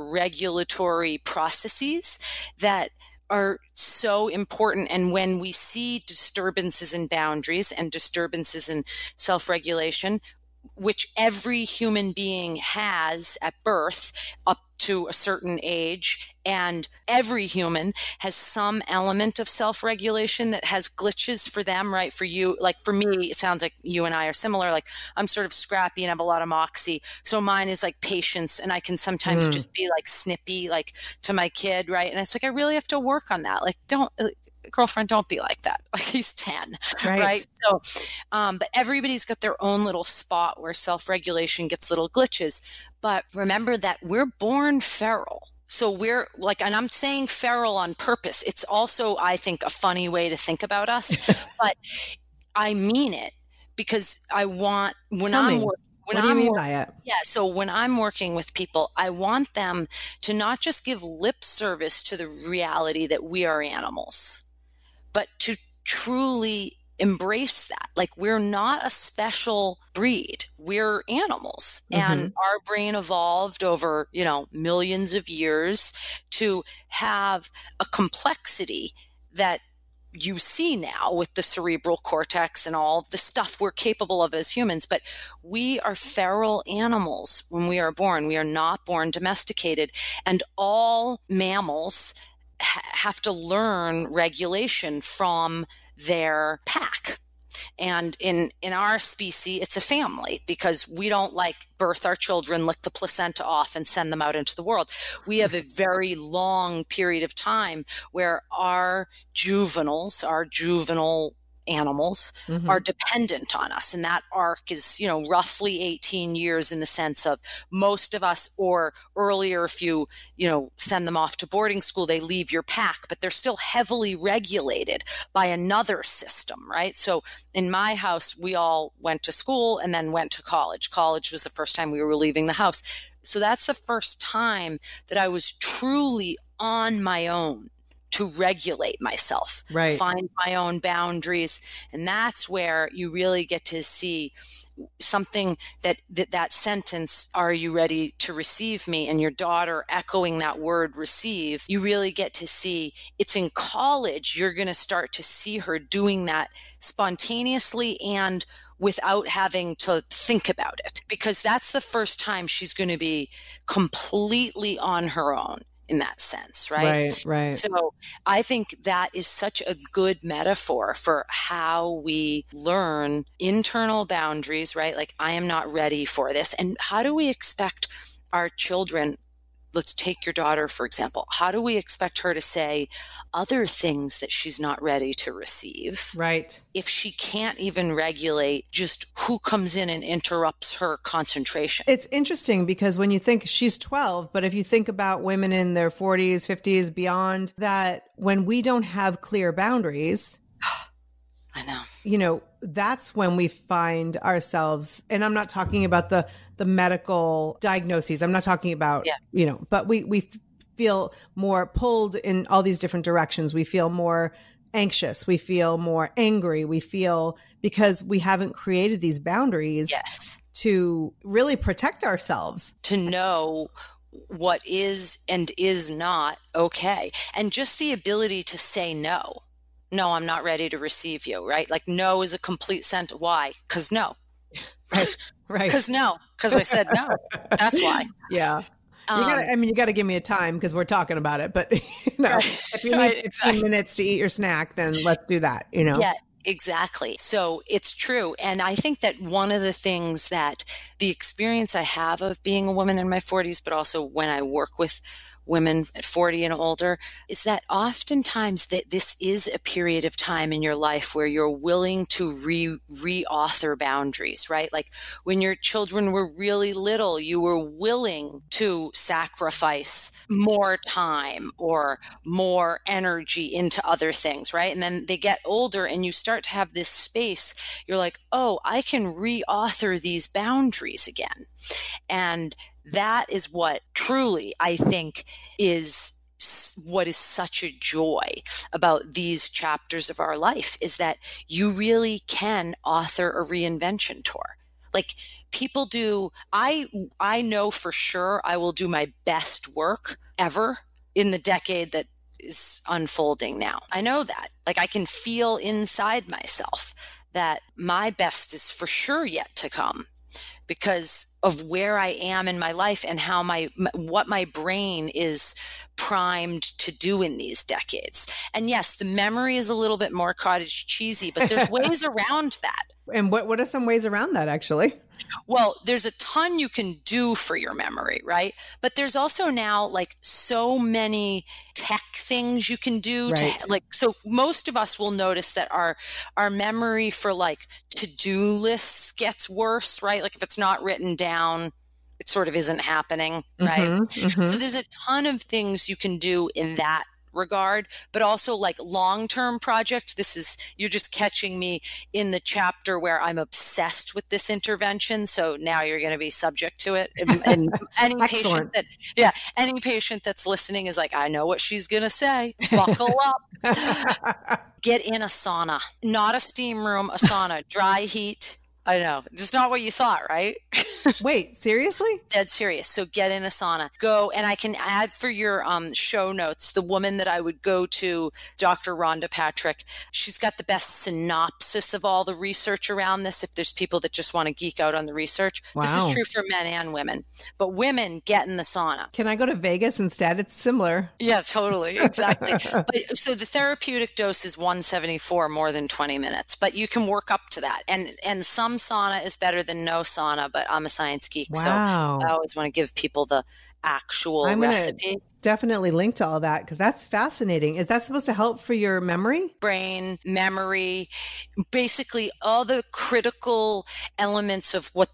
regulatory processes that are so important. And when we see disturbances in boundaries and disturbances in self-regulation, which every human being has at birth up to a certain age, and every human has some element of self-regulation that has glitches for them, right? For you, like for me, it sounds like you and I are similar. Like I'm sort of scrappy and have a lot of moxie. So mine is like patience, and I can sometimes just be like snippy, like to my kid, right? And it's like, I really have to work on that. Like, girlfriend, don't be like that. Like he's 10, right? So, but everybody's got their own little spot where self-regulation gets little glitches. But remember that we're born feral. So we're like, and I'm saying feral on purpose. It's also, I think, a funny way to think about us, but I mean it because I want, what do you mean by it? Yeah. So when I'm working with people, I want them to not just give lip service to the reality that we are animals, but to truly embrace that. Like we're not a special breed. We're animals, and our brain evolved over, millions of years to have a complexity that you see now with the cerebral cortex and all of the stuff we're capable of as humans. But we are feral animals when we are born. We are not born domesticated. And all mammals have to learn regulation from their pack. And in our species, it's a family because we don't like birth our children, lick the placenta off and send them out into the world. We have a very long period of time where our juvenile animals are dependent on us. And that arc is, roughly 18 years in the sense of most of us, or earlier, if you, send them off to boarding school, they leave your pack, but they're still heavily regulated by another system, right? So in my house, we all went to school and then went to college. College was the first time we were leaving the house. So that's the first time that I was truly on my own to regulate myself, find my own boundaries. And that's where you really get to see something that sentence, are you ready to receive me? And your daughter echoing that word receive, you really get to see it's in college. You're going to start to see her doing that spontaneously and without having to think about it, because that's the first time she's going to be completely on her own in that sense, right? Right. So I think that is such a good metaphor for how we learn internal boundaries, right? Like, I am not ready for this. And how do we expect our children, let's take your daughter, for example, how do we expect her to say other things that she's not ready to receive? Right. If she can't even regulate just who comes in and interrupts her concentration. It's interesting because when you think she's 12, but if you think about women in their 40s, 50s, beyond that, when we don't have clear boundaries, I know. That's when we find ourselves, and I'm not talking about the medical diagnoses. I'm not talking about, but we feel more pulled in all these different directions. We feel more anxious. We feel more angry. We feel, because we haven't created these boundaries to really protect ourselves. To know what is and is not okay. And just the ability to say no. No, I'm not ready to receive you, right? Like, no is a complete sentence. Why? Because no. Right. Because no. Because I said no. That's why. Yeah. You got to give me a time because we're talking about it. But if you need 15 minutes to eat your snack, then let's do that. Exactly. So it's true. And I think that one of the things that the experience I have of being a woman in my 40s, but also when I work with women at 40 and older, is that oftentimes that this is a period of time in your life where you're willing to re-author boundaries, right? Like when your children were really little, you were willing to sacrifice more time or more energy into other things, right? And then they get older and you start to have this space. You're like, oh, I can re-author these boundaries again. And that is what truly, I think, is what is such a joy about these chapters of our life, is that you really can author a reinvention tour. Like people do, I know for sure I will do my best work ever in the decade that is unfolding now. I know that. Like I can feel inside myself that my best is for sure yet to come, because of where I am in my life and how what my brain is primed to do in these decades. And yes, the memory is a little bit more cottage cheesy, but there's ways around that. And what are some ways around that, actually? Well, there's a ton you can do for your memory, right? But there's also now like so many tech things you can do so most of us will notice that our memory for like to-do lists gets worse, right? Like if it's not written down, it sort of isn't happening, right? So there's a ton of things you can do in that regard, but also like long-term project. You're just catching me in the chapter where I'm obsessed with this intervention. So now you're going to be subject to it. And any any patient that's listening is like, I know what she's going to say. Buckle up. Get in a sauna, not a steam room, a sauna, dry heat. I know. It's not what you thought, right? Wait, seriously? Dead serious. So get in a sauna. Go, and I can add for your show notes, the woman that I would go to, Dr. Rhonda Patrick. She's got the best synopsis of all the research around this if there's people that just want to geek out on the research. Wow. This is true for men and women. But women, get in the sauna. Can I go to Vegas instead? It's similar. Yeah, totally. Exactly. So the therapeutic dose is 174 more than 20 minutes, but you can work up to that. And some sauna is better than no sauna, but I'm a science geek, so I always want to give people the actual recipe. Definitely link to all that because that's fascinating. Is that supposed to help for your memory? Brain, memory, basically all the critical elements of what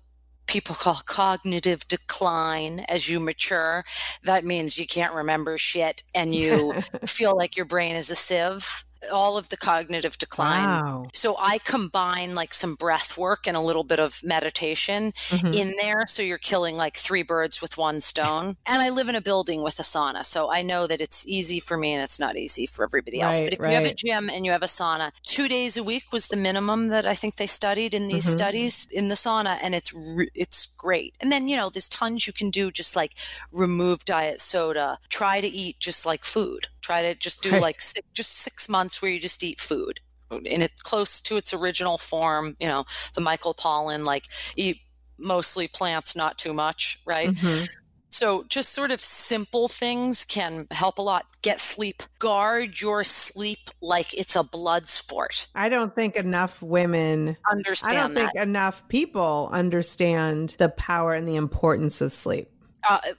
people call cognitive decline as you mature. That means you can't remember shit and you feel like your brain is a sieve. All of the cognitive decline. Wow. So I combine like some breath work and a little bit of meditation in there. So you're killing like 3 birds with one stone. And I live in a building with a sauna. So I know that it's easy for me and it's not easy for everybody else. But if you have a gym and you have a sauna, 2 days a week was the minimum that I think they studied in these studies in the sauna. And it's great. And then, there's tons you can do, just like remove diet soda, try to eat just like food. Try to just do like 6 months where you just eat food in it close to its original form. The Michael Pollan, like eat mostly plants, not too much, right? So just sort of simple things can help a lot. Get sleep. Guard your sleep like it's a blood sport. I don't think enough women understand I don't think enough people understand the power and the importance of sleep.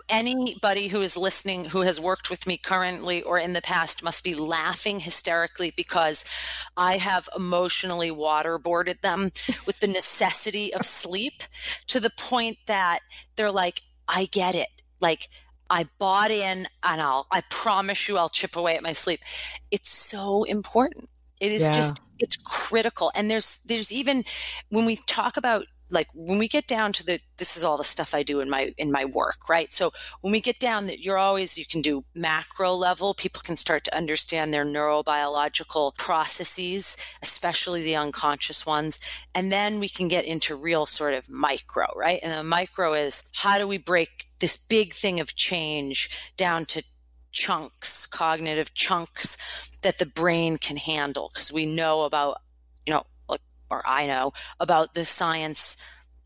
Anybody who is listening who has worked with me currently or in the past must be laughing hysterically because I have emotionally waterboarded them with the necessity of sleep to the point that they're like, I get it. Like, I bought in and I promise you I'll chip away at my sleep. It's so important. It is it's critical. And there's even when we talk about, like when we get down to this is all the stuff I do in my work, right? So when we get down that you can do macro level, people can start to understand their neurobiological processes, especially the unconscious ones. And then we can get into real sort of micro, right? And the micro is how do we break this big thing of change down to chunks, cognitive chunks that the brain can handle? Because we know about, or I know about the science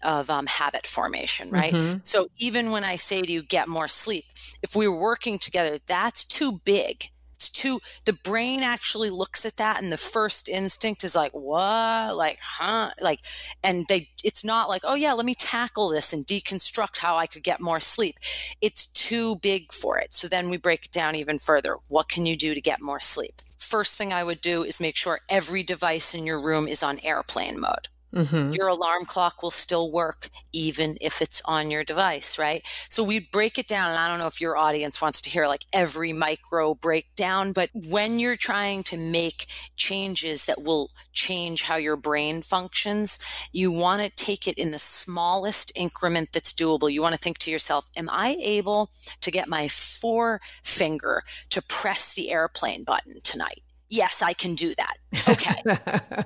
of habit formation, right? So even when I say to you, get more sleep, if we were working together, that's too big. the brain actually looks at that and the first instinct is like, what? Like, huh? Like, and it's not like, oh yeah, let me tackle this and deconstruct how I could get more sleep. It's too big for it. So then we break it down even further. What can you do to get more sleep? First thing I would do is make sure every device in your room is on airplane mode. Mm-hmm. Your alarm clock will still work even if it's on your device, right? So we break it down, and I don't know if your audience wants to hear like every micro breakdown, but when you're trying to make changes that will change how your brain functions, you want to take it in the smallest increment that's doable. You want to think to yourself, am I able to get my forefinger to press the airplane button tonight? Yes, I can do that. Okay.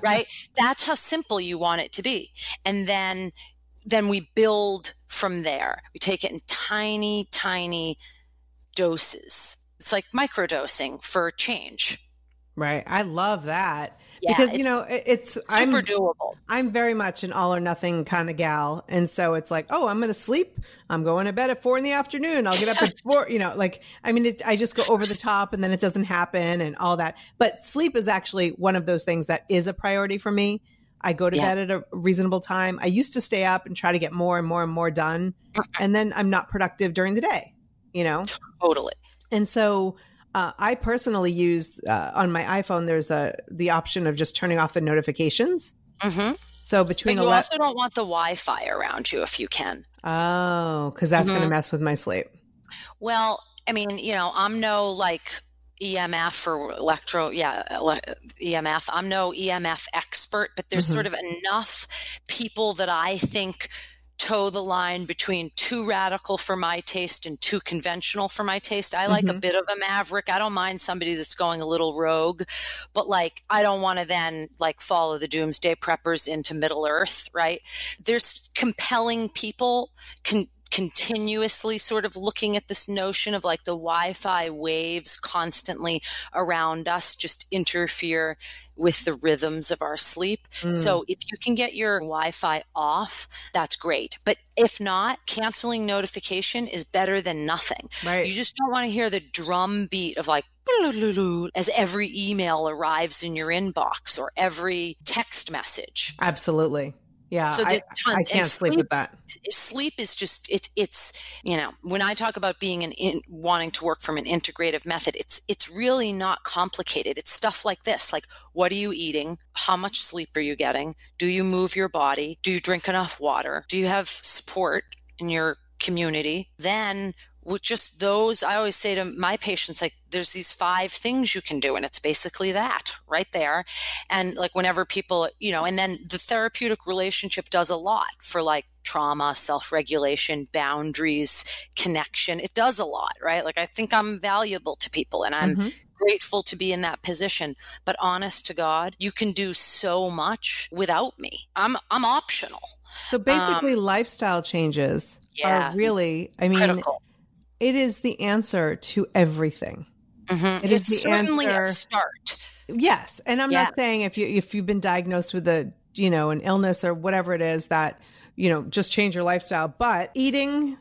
Right? That's how simple you want it to be. And then we build from there. We take it in tiny, tiny doses. It's like microdosing for change. Right. I love that. Yeah, because, it's super doable. I'm very much an all or nothing kind of gal. And so it's like, oh, I'm going to sleep. I'm going to bed at 4 p.m. I'll get up at 4, I just go over the top and then it doesn't happen and all that. But sleep is actually one of those things that is a priority for me. I go to bed at a reasonable time. I used to stay up and try to get more and more and more done. And then I'm not productive during the day, Totally. And so I personally use on my iPhone, there's the option of just turning off the notifications. Mm-hmm. So but you also don't want the Wi-Fi around you if you can. Oh, because that's going to mess with my sleep. Well, I mean, I'm no like EMF or EMF. I'm no EMF expert, but there's sort of enough people that I think toe the line between too radical for my taste and too conventional for my taste. I like a bit of a maverick. I don't mind somebody that's going a little rogue, but like, I don't want to then like follow the doomsday preppers into Middle Earth, right? There's compelling people continuously sort of looking at this notion of like the Wi-Fi waves constantly around us just interfere with the rhythms of our sleep. So if you can get your Wi-Fi off, that's great. But if not, canceling notification is better than nothing. Right. You just don't want to hear the drum beat of like, as every email arrives in your inbox or every text message. Absolutely. Yeah, so there's tons. I can't sleep with that. Sleep is just, it's when I talk about being wanting to work from an integrative method, it's really not complicated. It's stuff like this, like what are you eating? How much sleep are you getting? Do you move your body? Do you drink enough water? Do you have support in your community? Then with just those, I always say to my patients, like, there's these 5 things you can do. And it's basically that right there. And like whenever people, and then the therapeutic relationship does a lot for like trauma, self-regulation, boundaries, connection. It does a lot, right? Like I think I'm valuable to people and I'm grateful to be in that position. But honest to God, you can do so much without me. I'm optional. So basically lifestyle changes are really, critical. It is the answer to everything. It is certainly a start. Yes. And I'm not saying if you've been diagnosed with an illness or whatever it is that, just change your lifestyle, but eating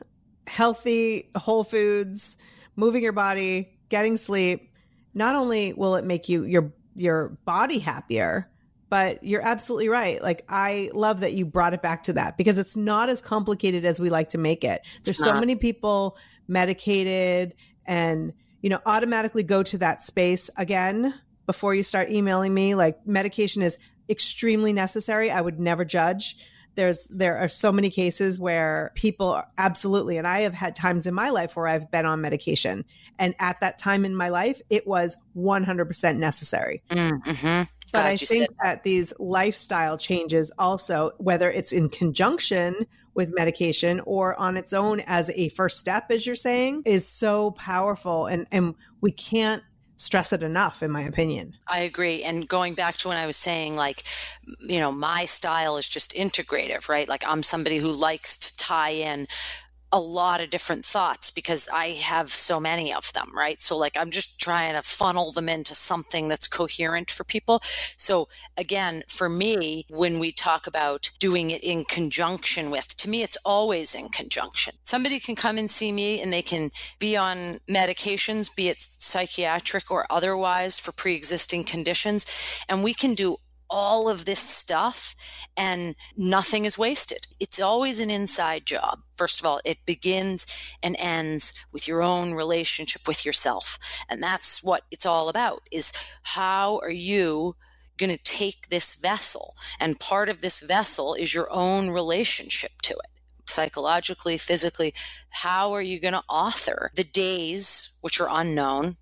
healthy, whole foods, moving your body, getting sleep, not only will it make your body happier, but you're absolutely right. Like, I love that you brought it back to that because it's not as complicated as we like to make it. There's so many people medicated and, automatically go to that space again before you start emailing me. Like, medication is extremely necessary. I would never judge. There are so many cases where people are absolutely, and I have had times in my life where I've been on medication. And at that time in my life, it was 100% necessary. But I think that these lifestyle changes also, whether it's in conjunction with medication or on its own as a first step, as you're saying, is so powerful. And we can't stress it enough, in my opinion. I agree. And going back to when I was saying, like, my style is just integrative, right? Like, I'm somebody who likes to tie in a lot of different thoughts because I have so many of them, right? So like I'm just trying to funnel them into something that's coherent for people. So again, for me, when we talk about doing it in conjunction with, to me, it's always in conjunction. Somebody can come and see me and they can be on medications, be it psychiatric or otherwise for pre-existing conditions, and we can do all of this stuff and nothing is wasted. It's always an inside job. First of all, it begins and ends with your own relationship with yourself. And that's what it's all about, is how are you going to take this vessel? And part of this vessel is your own relationship to it. Psychologically, physically, how are you going to author the days, which are unknown,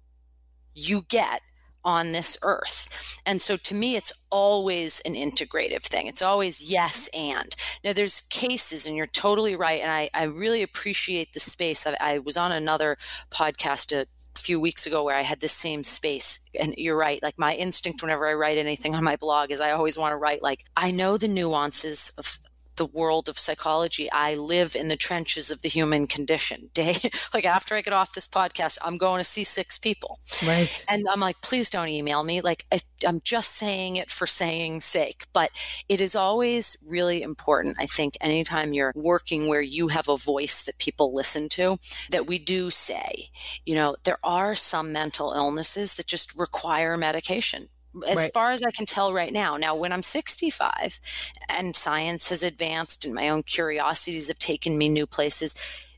you get on this earth? And so to me, it's always an integrative thing. It's always yes and. Now there's cases, and you're totally right, and I really appreciate the space. I was on another podcast a few weeks ago where I had the same space, and you're right. Like my instinct whenever I write anything on my blog is I always want to write like, I know the nuances of the world of psychology. I live in the trenches of the human condition. Like after I get off this podcast, I'm going to see 6 people. Right. And I'm like, please don't email me. Like I'm just saying it for saying sake. But it is always really important, I think, anytime you're working where you have a voice that people listen to, that we do say, there are some mental illnesses that just require medication. As far as I can tell right now. Now, when I'm 65 and science has advanced and my own curiosities have taken me new places,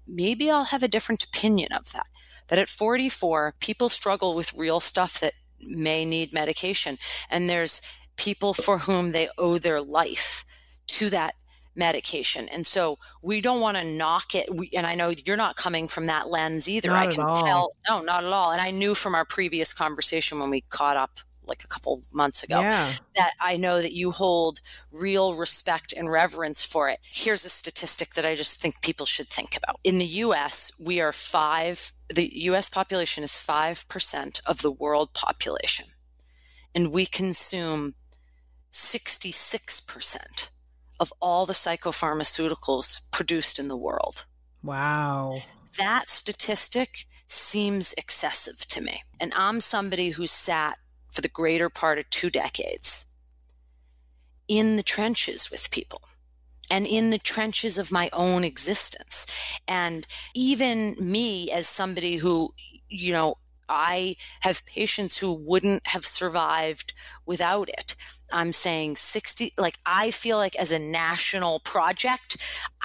maybe I'll have a different opinion of that. But at 44, people struggle with real stuff that may need medication. And there's people for whom they owe their life to that medication. And so we don't want to knock it. And I know you're not coming from that lens either. Not I can tell. No, not at all. And I knew from our previous conversation when we caught up like a couple months ago, that I know that you hold real respect and reverence for it. Here's a statistic that I just think people should think about. In the US, the US population is 5% of the world population, and we consume 66% of all the psychopharmaceuticals produced in the world. Wow. That statistic seems excessive to me. And I'm somebody who sat for the greater part of 2 decades in the trenches with people and in the trenches of my own existence. And even me as somebody who, I have patients who wouldn't have survived without it. I'm saying 60, like I feel like as a national project,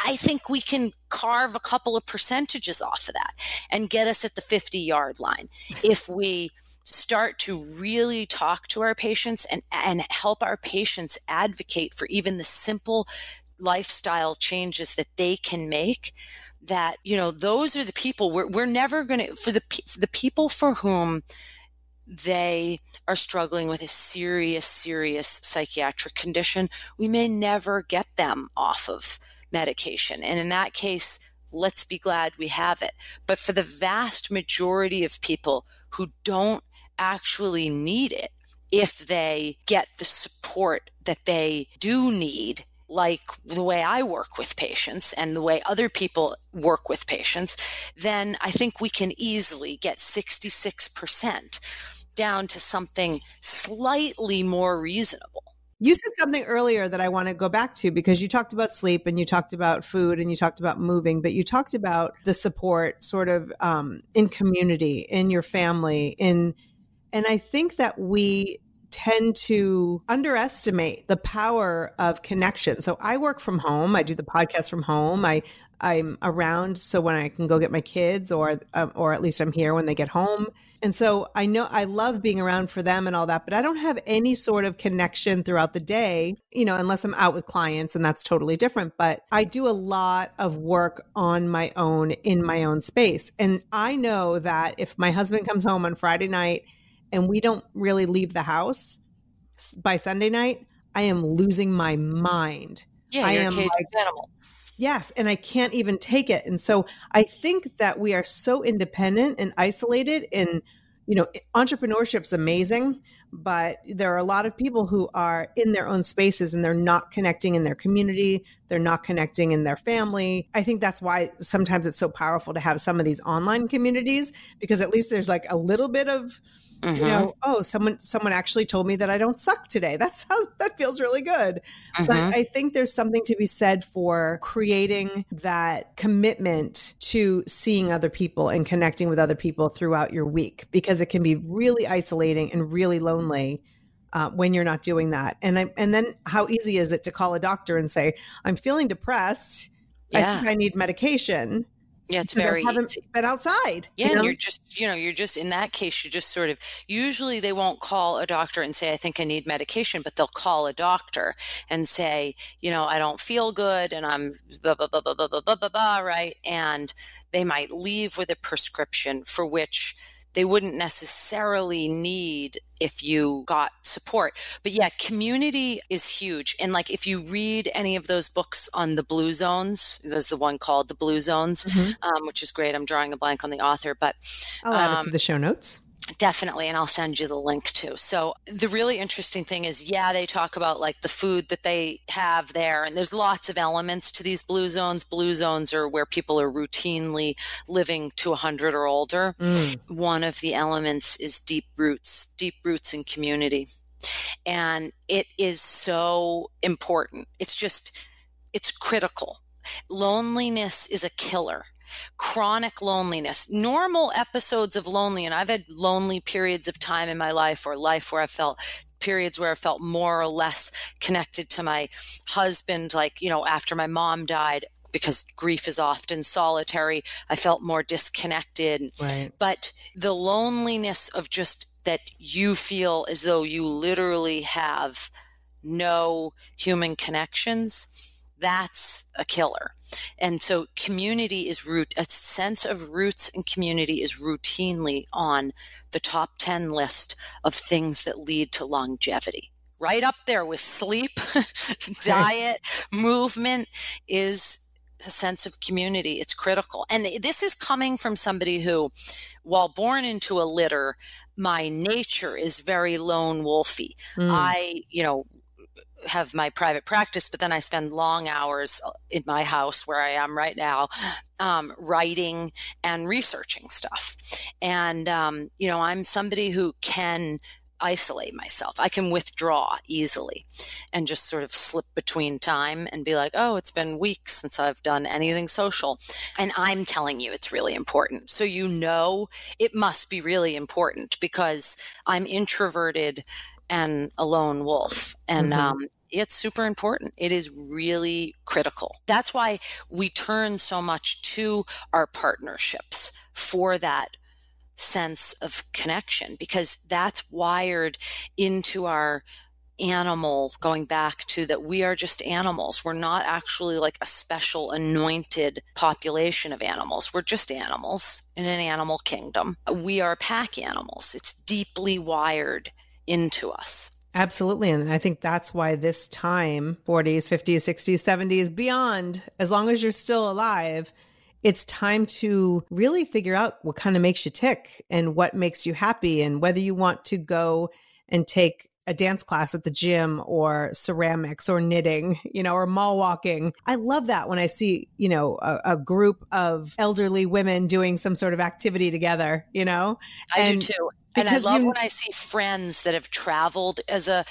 I think we can carve a couple of percentages off of that and get us at the 50-yard line. If we start to really talk to our patients and help our patients advocate for even the simple lifestyle changes that they can make, that, those are the people we're never going to, for the people for whom they are struggling with a serious psychiatric condition, we may never get them off of medication. And in that case, let's be glad we have it. But for the vast majority of people who don't actually need it, if they get the support that they do need, like the way I work with patients and the way other people work with patients, then I think we can easily get 66% down to something slightly more reasonable. You said something earlier that I want to go back to, because you talked about sleep and you talked about food and you talked about moving, but you talked about the support sort of in community, in your family, and I think that we tend to underestimate the power of connection. So I work from home. I do the podcast from home. I'm around so when I can go get my kids, or at least I'm here when they get home. And so I know I love being around for them and all that, but I don't have any sort of connection throughout the day, unless I'm out with clients, and that's totally different. But I do a lot of work on my own, in my own space. And I know that if my husband comes home on Friday night and we don't really leave the house by Sunday night, I am losing my mind. Yeah, you're a caged animal. Yes, and I can't even take it. And so I think that we are so independent and isolated in, entrepreneurship's amazing, but there are a lot of people who are in their own spaces and they're not connecting in their community. They're not connecting in their family. I think that's why sometimes it's so powerful to have some of these online communities, because at least there's like a little bit of, someone actually told me that I don't suck today. That feels really good. But I think there's something to be said for creating that commitment to seeing other people and connecting with other people throughout your week, because it can be really isolating and really lonely when you're not doing that. And then how easy is it to call a doctor and say, I'm feeling depressed. I think I need medication. Yeah, it's very easy. Been outside. Yeah, and you're just in that case, you just sort of, usually they won't call a doctor and say, I think I need medication, but they'll call a doctor and say, I don't feel good and I'm blah, blah, blah, blah, blah, blah, blah, blah, right? And they might leave with a prescription for which they wouldn't necessarily need if you got support. But yeah, community is huge. And like, if you read any of those books on the blue zones, there's the one called The Blue Zones, which is great. I'm drawing a blank on the author, but I'll add it to the show notes. Definitely. And I'll send you the link too. So the really interesting thing is, they talk about like the food that they have there. And there's lots of elements to these blue zones. Blue zones are where people are routinely living to 100 or older. One of the elements is deep roots in community. And it is so important. It's critical. Loneliness is a killer. Chronic loneliness, normal episodes of lonely. And I've had lonely periods of time in my life, or life where I felt periods where I felt more or less connected to my husband, like, after my mom died, because grief is often solitary. I felt more disconnected. Right. But the loneliness of just that you feel as though you literally have no human connections, that's a killer. And so community is a sense of roots and community is routinely on the top 10 list of things that lead to longevity. Right up there with sleep, diet, movement is a sense of community. It's critical. And this is coming from somebody who, while born into a litter, my nature is very lone wolfy. I, have my private practice, but then I spend long hours in my house where I am right now, writing and researching stuff. And, I'm somebody who can isolate myself. I can withdraw easily and just sort of slip between time and be like, oh, it's been weeks since I've done anything social. And I'm telling you, it's really important. So, it must be really important because I'm introverted and a lone wolf. And it's super important. It is really critical. That's why we turn so much to our partnerships for that sense of connection, because that's wired into our animal, going back to that we are just animals. We're not actually like a special anointed population of animals. We're just animals in an animal kingdom. We are pack animals. It's deeply wired into us. Absolutely. And I think that's why this time, 40s, 50s, 60s, 70s, beyond, as long as you're still alive, it's time to really figure out what kind of makes you tick and what makes you happy, and whether you want to go and take a dance class at the gym or ceramics or knitting, or mall walking. I love that when I see, a group of elderly women doing some sort of activity together, I do too. And I love when I see friends that have traveled as a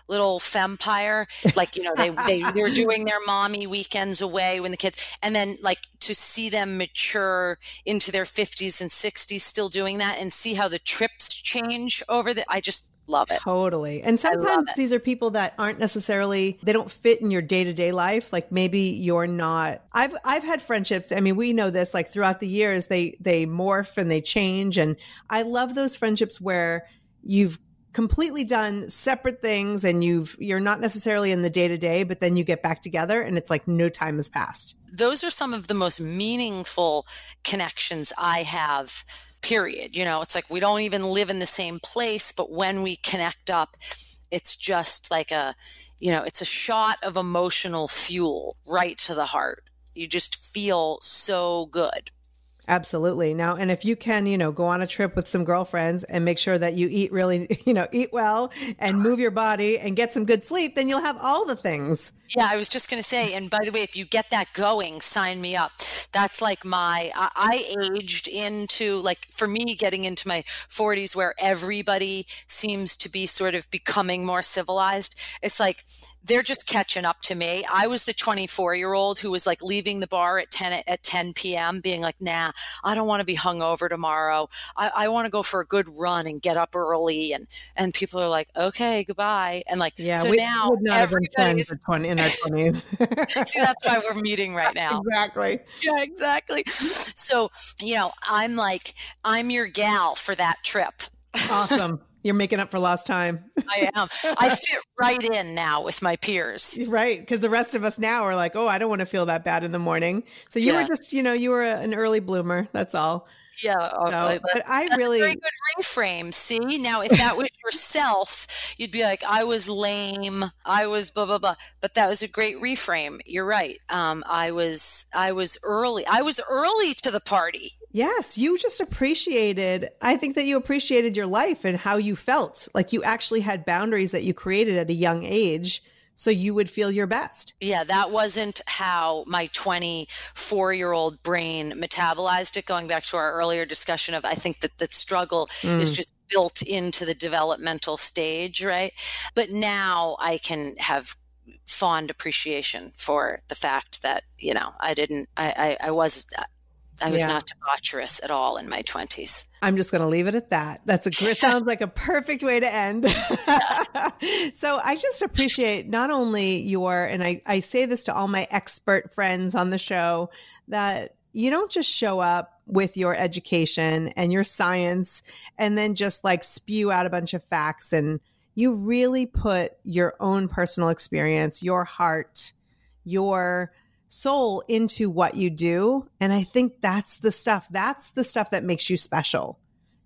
little fempire, like, they're doing their mommy weekends away when the kids, and then like to see them mature into their 50s and 60s, still doing that, and see how the trips change I just love it. Totally. And sometimes these are people that aren't necessarily, they don't fit in your day-to-day life. Like maybe you're not, I've had friendships. I mean, we know this, like throughout the years, they morph and they change. And I love those friendships where you've completely done separate things and you're not necessarily in the day-to-day, but then you get back together and it's like no time has passed. Those are some of the most meaningful connections I have, period. It's like we don't even live in the same place, but when we connect up, it's just like it's a shot of emotional fuel right to the heart. You just feel so good. Absolutely. Now, and if you can, go on a trip with some girlfriends and make sure that you eat really, eat well and move your body and get some good sleep, then you'll have all the things. Yeah, I was just going to say, and by the way, if you get that going, sign me up. That's like I aged into, like, for me, getting into my 40s where everybody seems to be sort of becoming more civilized. It's like they're just catching up to me. I was the 24-year-old who was like leaving the bar at 10 p.m. being like, nah, I don't want to be hungover tomorrow. I want to go for a good run and get up early. And people are like, okay, goodbye. And like, yeah, so we now would not have been friends in our 20s. See, that's why we're meeting right now. Exactly. Yeah, exactly. So, I'm your gal for that trip. Awesome. You're making up for lost time. I am. I fit right in now with my peers. Right. Because the rest of us now are like, oh, I don't want to feel that bad in the morning. So you were just, you were an early bloomer. That's all. Yeah. So, but that's a very good reframe. See, now if that was yourself, you'd be like, I was lame. I was blah, blah, blah. But that was a great reframe. You're right. I was early. I was early to the party. Yes, you just I think that you appreciated your life and how you felt. Like you actually had boundaries that you created at a young age so you would feel your best. Yeah, that wasn't how my 24-year-old brain metabolized it. Going back to our earlier discussion of, I think that struggle is just built into the developmental stage, right? But now I can have fond appreciation for the fact that, I was not debaucherous at all in my 20s. I'm just going to leave it at that. Sounds like a perfect way to end. Yes. So I just appreciate not only and I say this to all my expert friends on the show, that you don't just show up with your education and your science and then just like spew out a bunch of facts, and you really put your own personal experience, your heart, your soul into what you do. And I think that's the stuff that makes you special.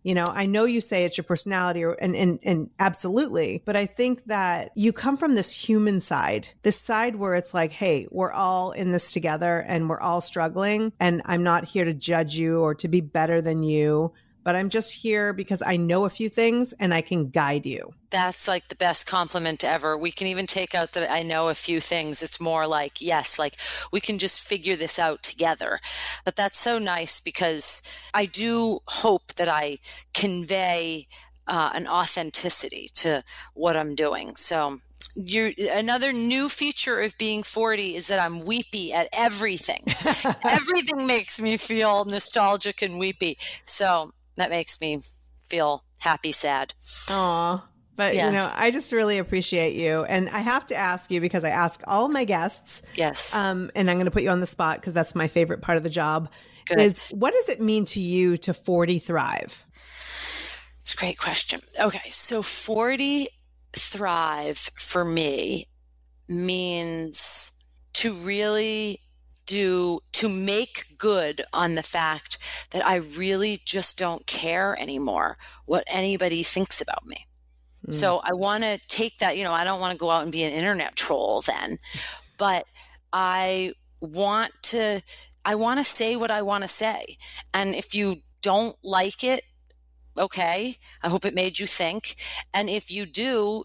I know you say it's your personality and absolutely, but I think that you come from this human side, this side where it's like, hey, we're all in this together and we're all struggling. And I'm not here to judge you or to be better than you, but I'm just here because I know a few things and I can guide you. That's like the best compliment ever. We can even take out that I know a few things. It's more like, yes, like we can just figure this out together. But that's so nice because I do hope that I convey an authenticity to what I'm doing. So another new feature of being 40 is that I'm weepy at everything. Everything makes me feel nostalgic and weepy. So that makes me feel happy, sad. Aw. But, yes. I just really appreciate you. And I have to ask you, because I ask all my guests. Yes. And I'm going to put you on the spot because that's my favorite part of the job. Good. Is what does it mean to you to 40 thrive? It's a great question. Okay. So 40 thrive for me means to really to make good on the fact that I really just don't care anymore what anybody thinks about me. So I want to take that, I don't want to go out and be an internet troll then, but I want to say what I want to say. And if you don't like it, okay, I hope it made you think. And if you do,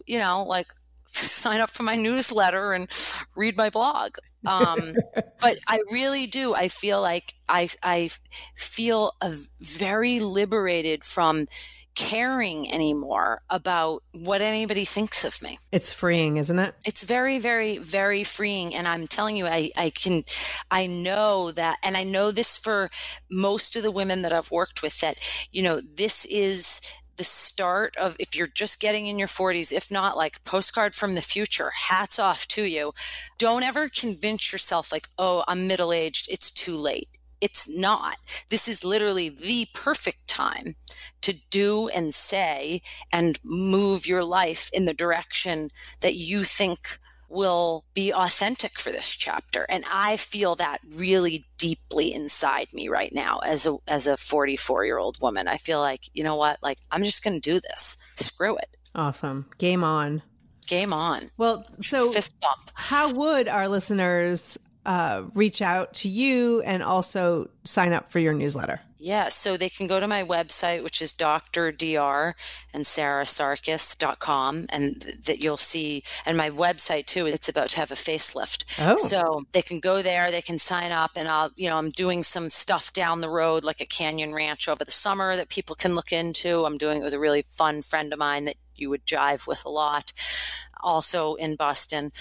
sign up for my newsletter and read my blog. But I really do. I feel like I feel very liberated from caring anymore about what anybody thinks of me. It's freeing, isn't it? It's very, very, very freeing. And I'm telling you, I know that, and I know this for most of the women that I've worked with, that, this is the start of, if you're just getting in your 40s, if not, like postcard from the future, hats off to you. Don't ever convince yourself like, oh, I'm middle-aged, it's too late. It's not. This is literally the perfect time to do and say and move your life in the direction that you think will be authentic for this chapter. And I feel that really deeply inside me right now as a 44-year-old woman. I feel like, you know what? Like, I'm just going to do this. Screw it. Awesome. Game on. Game on. Well, so fist bump. How would our listeners reach out to you and also sign up for your newsletter? Yeah, so they can go to my website, which is drdr and sarahsarkis.com, and that you'll see, and my website too, it's about to have a facelift. Oh. So they can go there, they can sign up, and I'm doing some stuff down the road, like a canyon ranch over the summer that people can look into. I'm doing it with a really fun friend of mine that you would jive with a lot, also in Boston.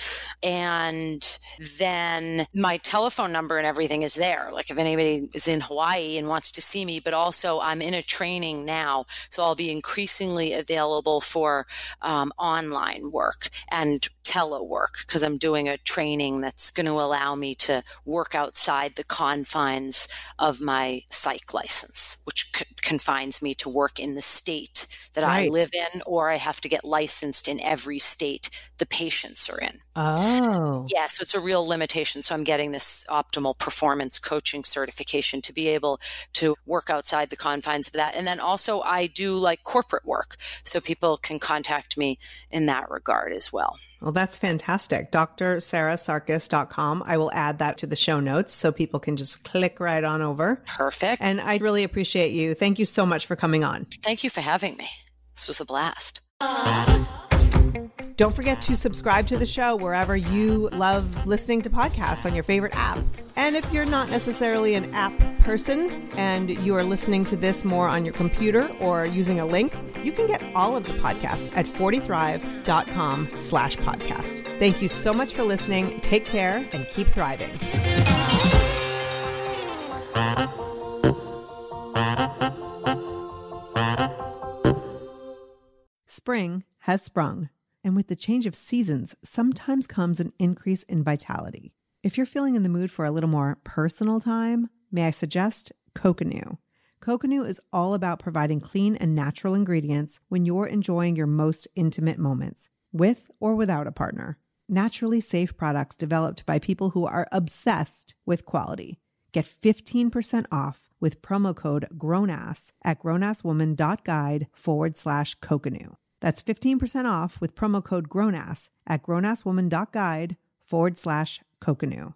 And then my telephone number and everything is there. Like if anybody is in Hawaii and wants to see me, but also I'm in a training now. So I'll be increasingly available for online work and telework, because I'm doing a training that's going to allow me to work outside the confines of my psych license, which confines me to work in the state that I live in, or I have to get licensed in every state the patients are in. Oh. Yeah, so it's a real limitation. So I'm getting this optimal performance coaching certification to be able to work outside the confines of that. And then also I do like corporate work, so people can contact me in that regard as well. Well, that's fantastic. DrSarahSarkis.com. I will add that to the show notes so people can just click right on over. Perfect. And I really appreciate you. Thank you so much for coming on. Thank you for having me. This was a blast. Don't forget to subscribe to the show wherever you love listening to podcasts on your favorite app. And if you're not necessarily an app person and you're listening to this more on your computer or using a link, you can get all of the podcasts at 40thrive.com/podcast. Thank you so much for listening. Take care and keep thriving. Spring has sprung, and with the change of seasons, sometimes comes an increase in vitality. If you're feeling in the mood for a little more personal time, may I suggest Coconut. Coconut is all about providing clean and natural ingredients when you're enjoying your most intimate moments, with or without a partner. Naturally safe products developed by people who are obsessed with quality. Get 15% off with promo code GROWNASS at grownasswoman.guide/Coconut. That's 15% off with promo code GROWNASS at grownasswoman.guide/Coconut.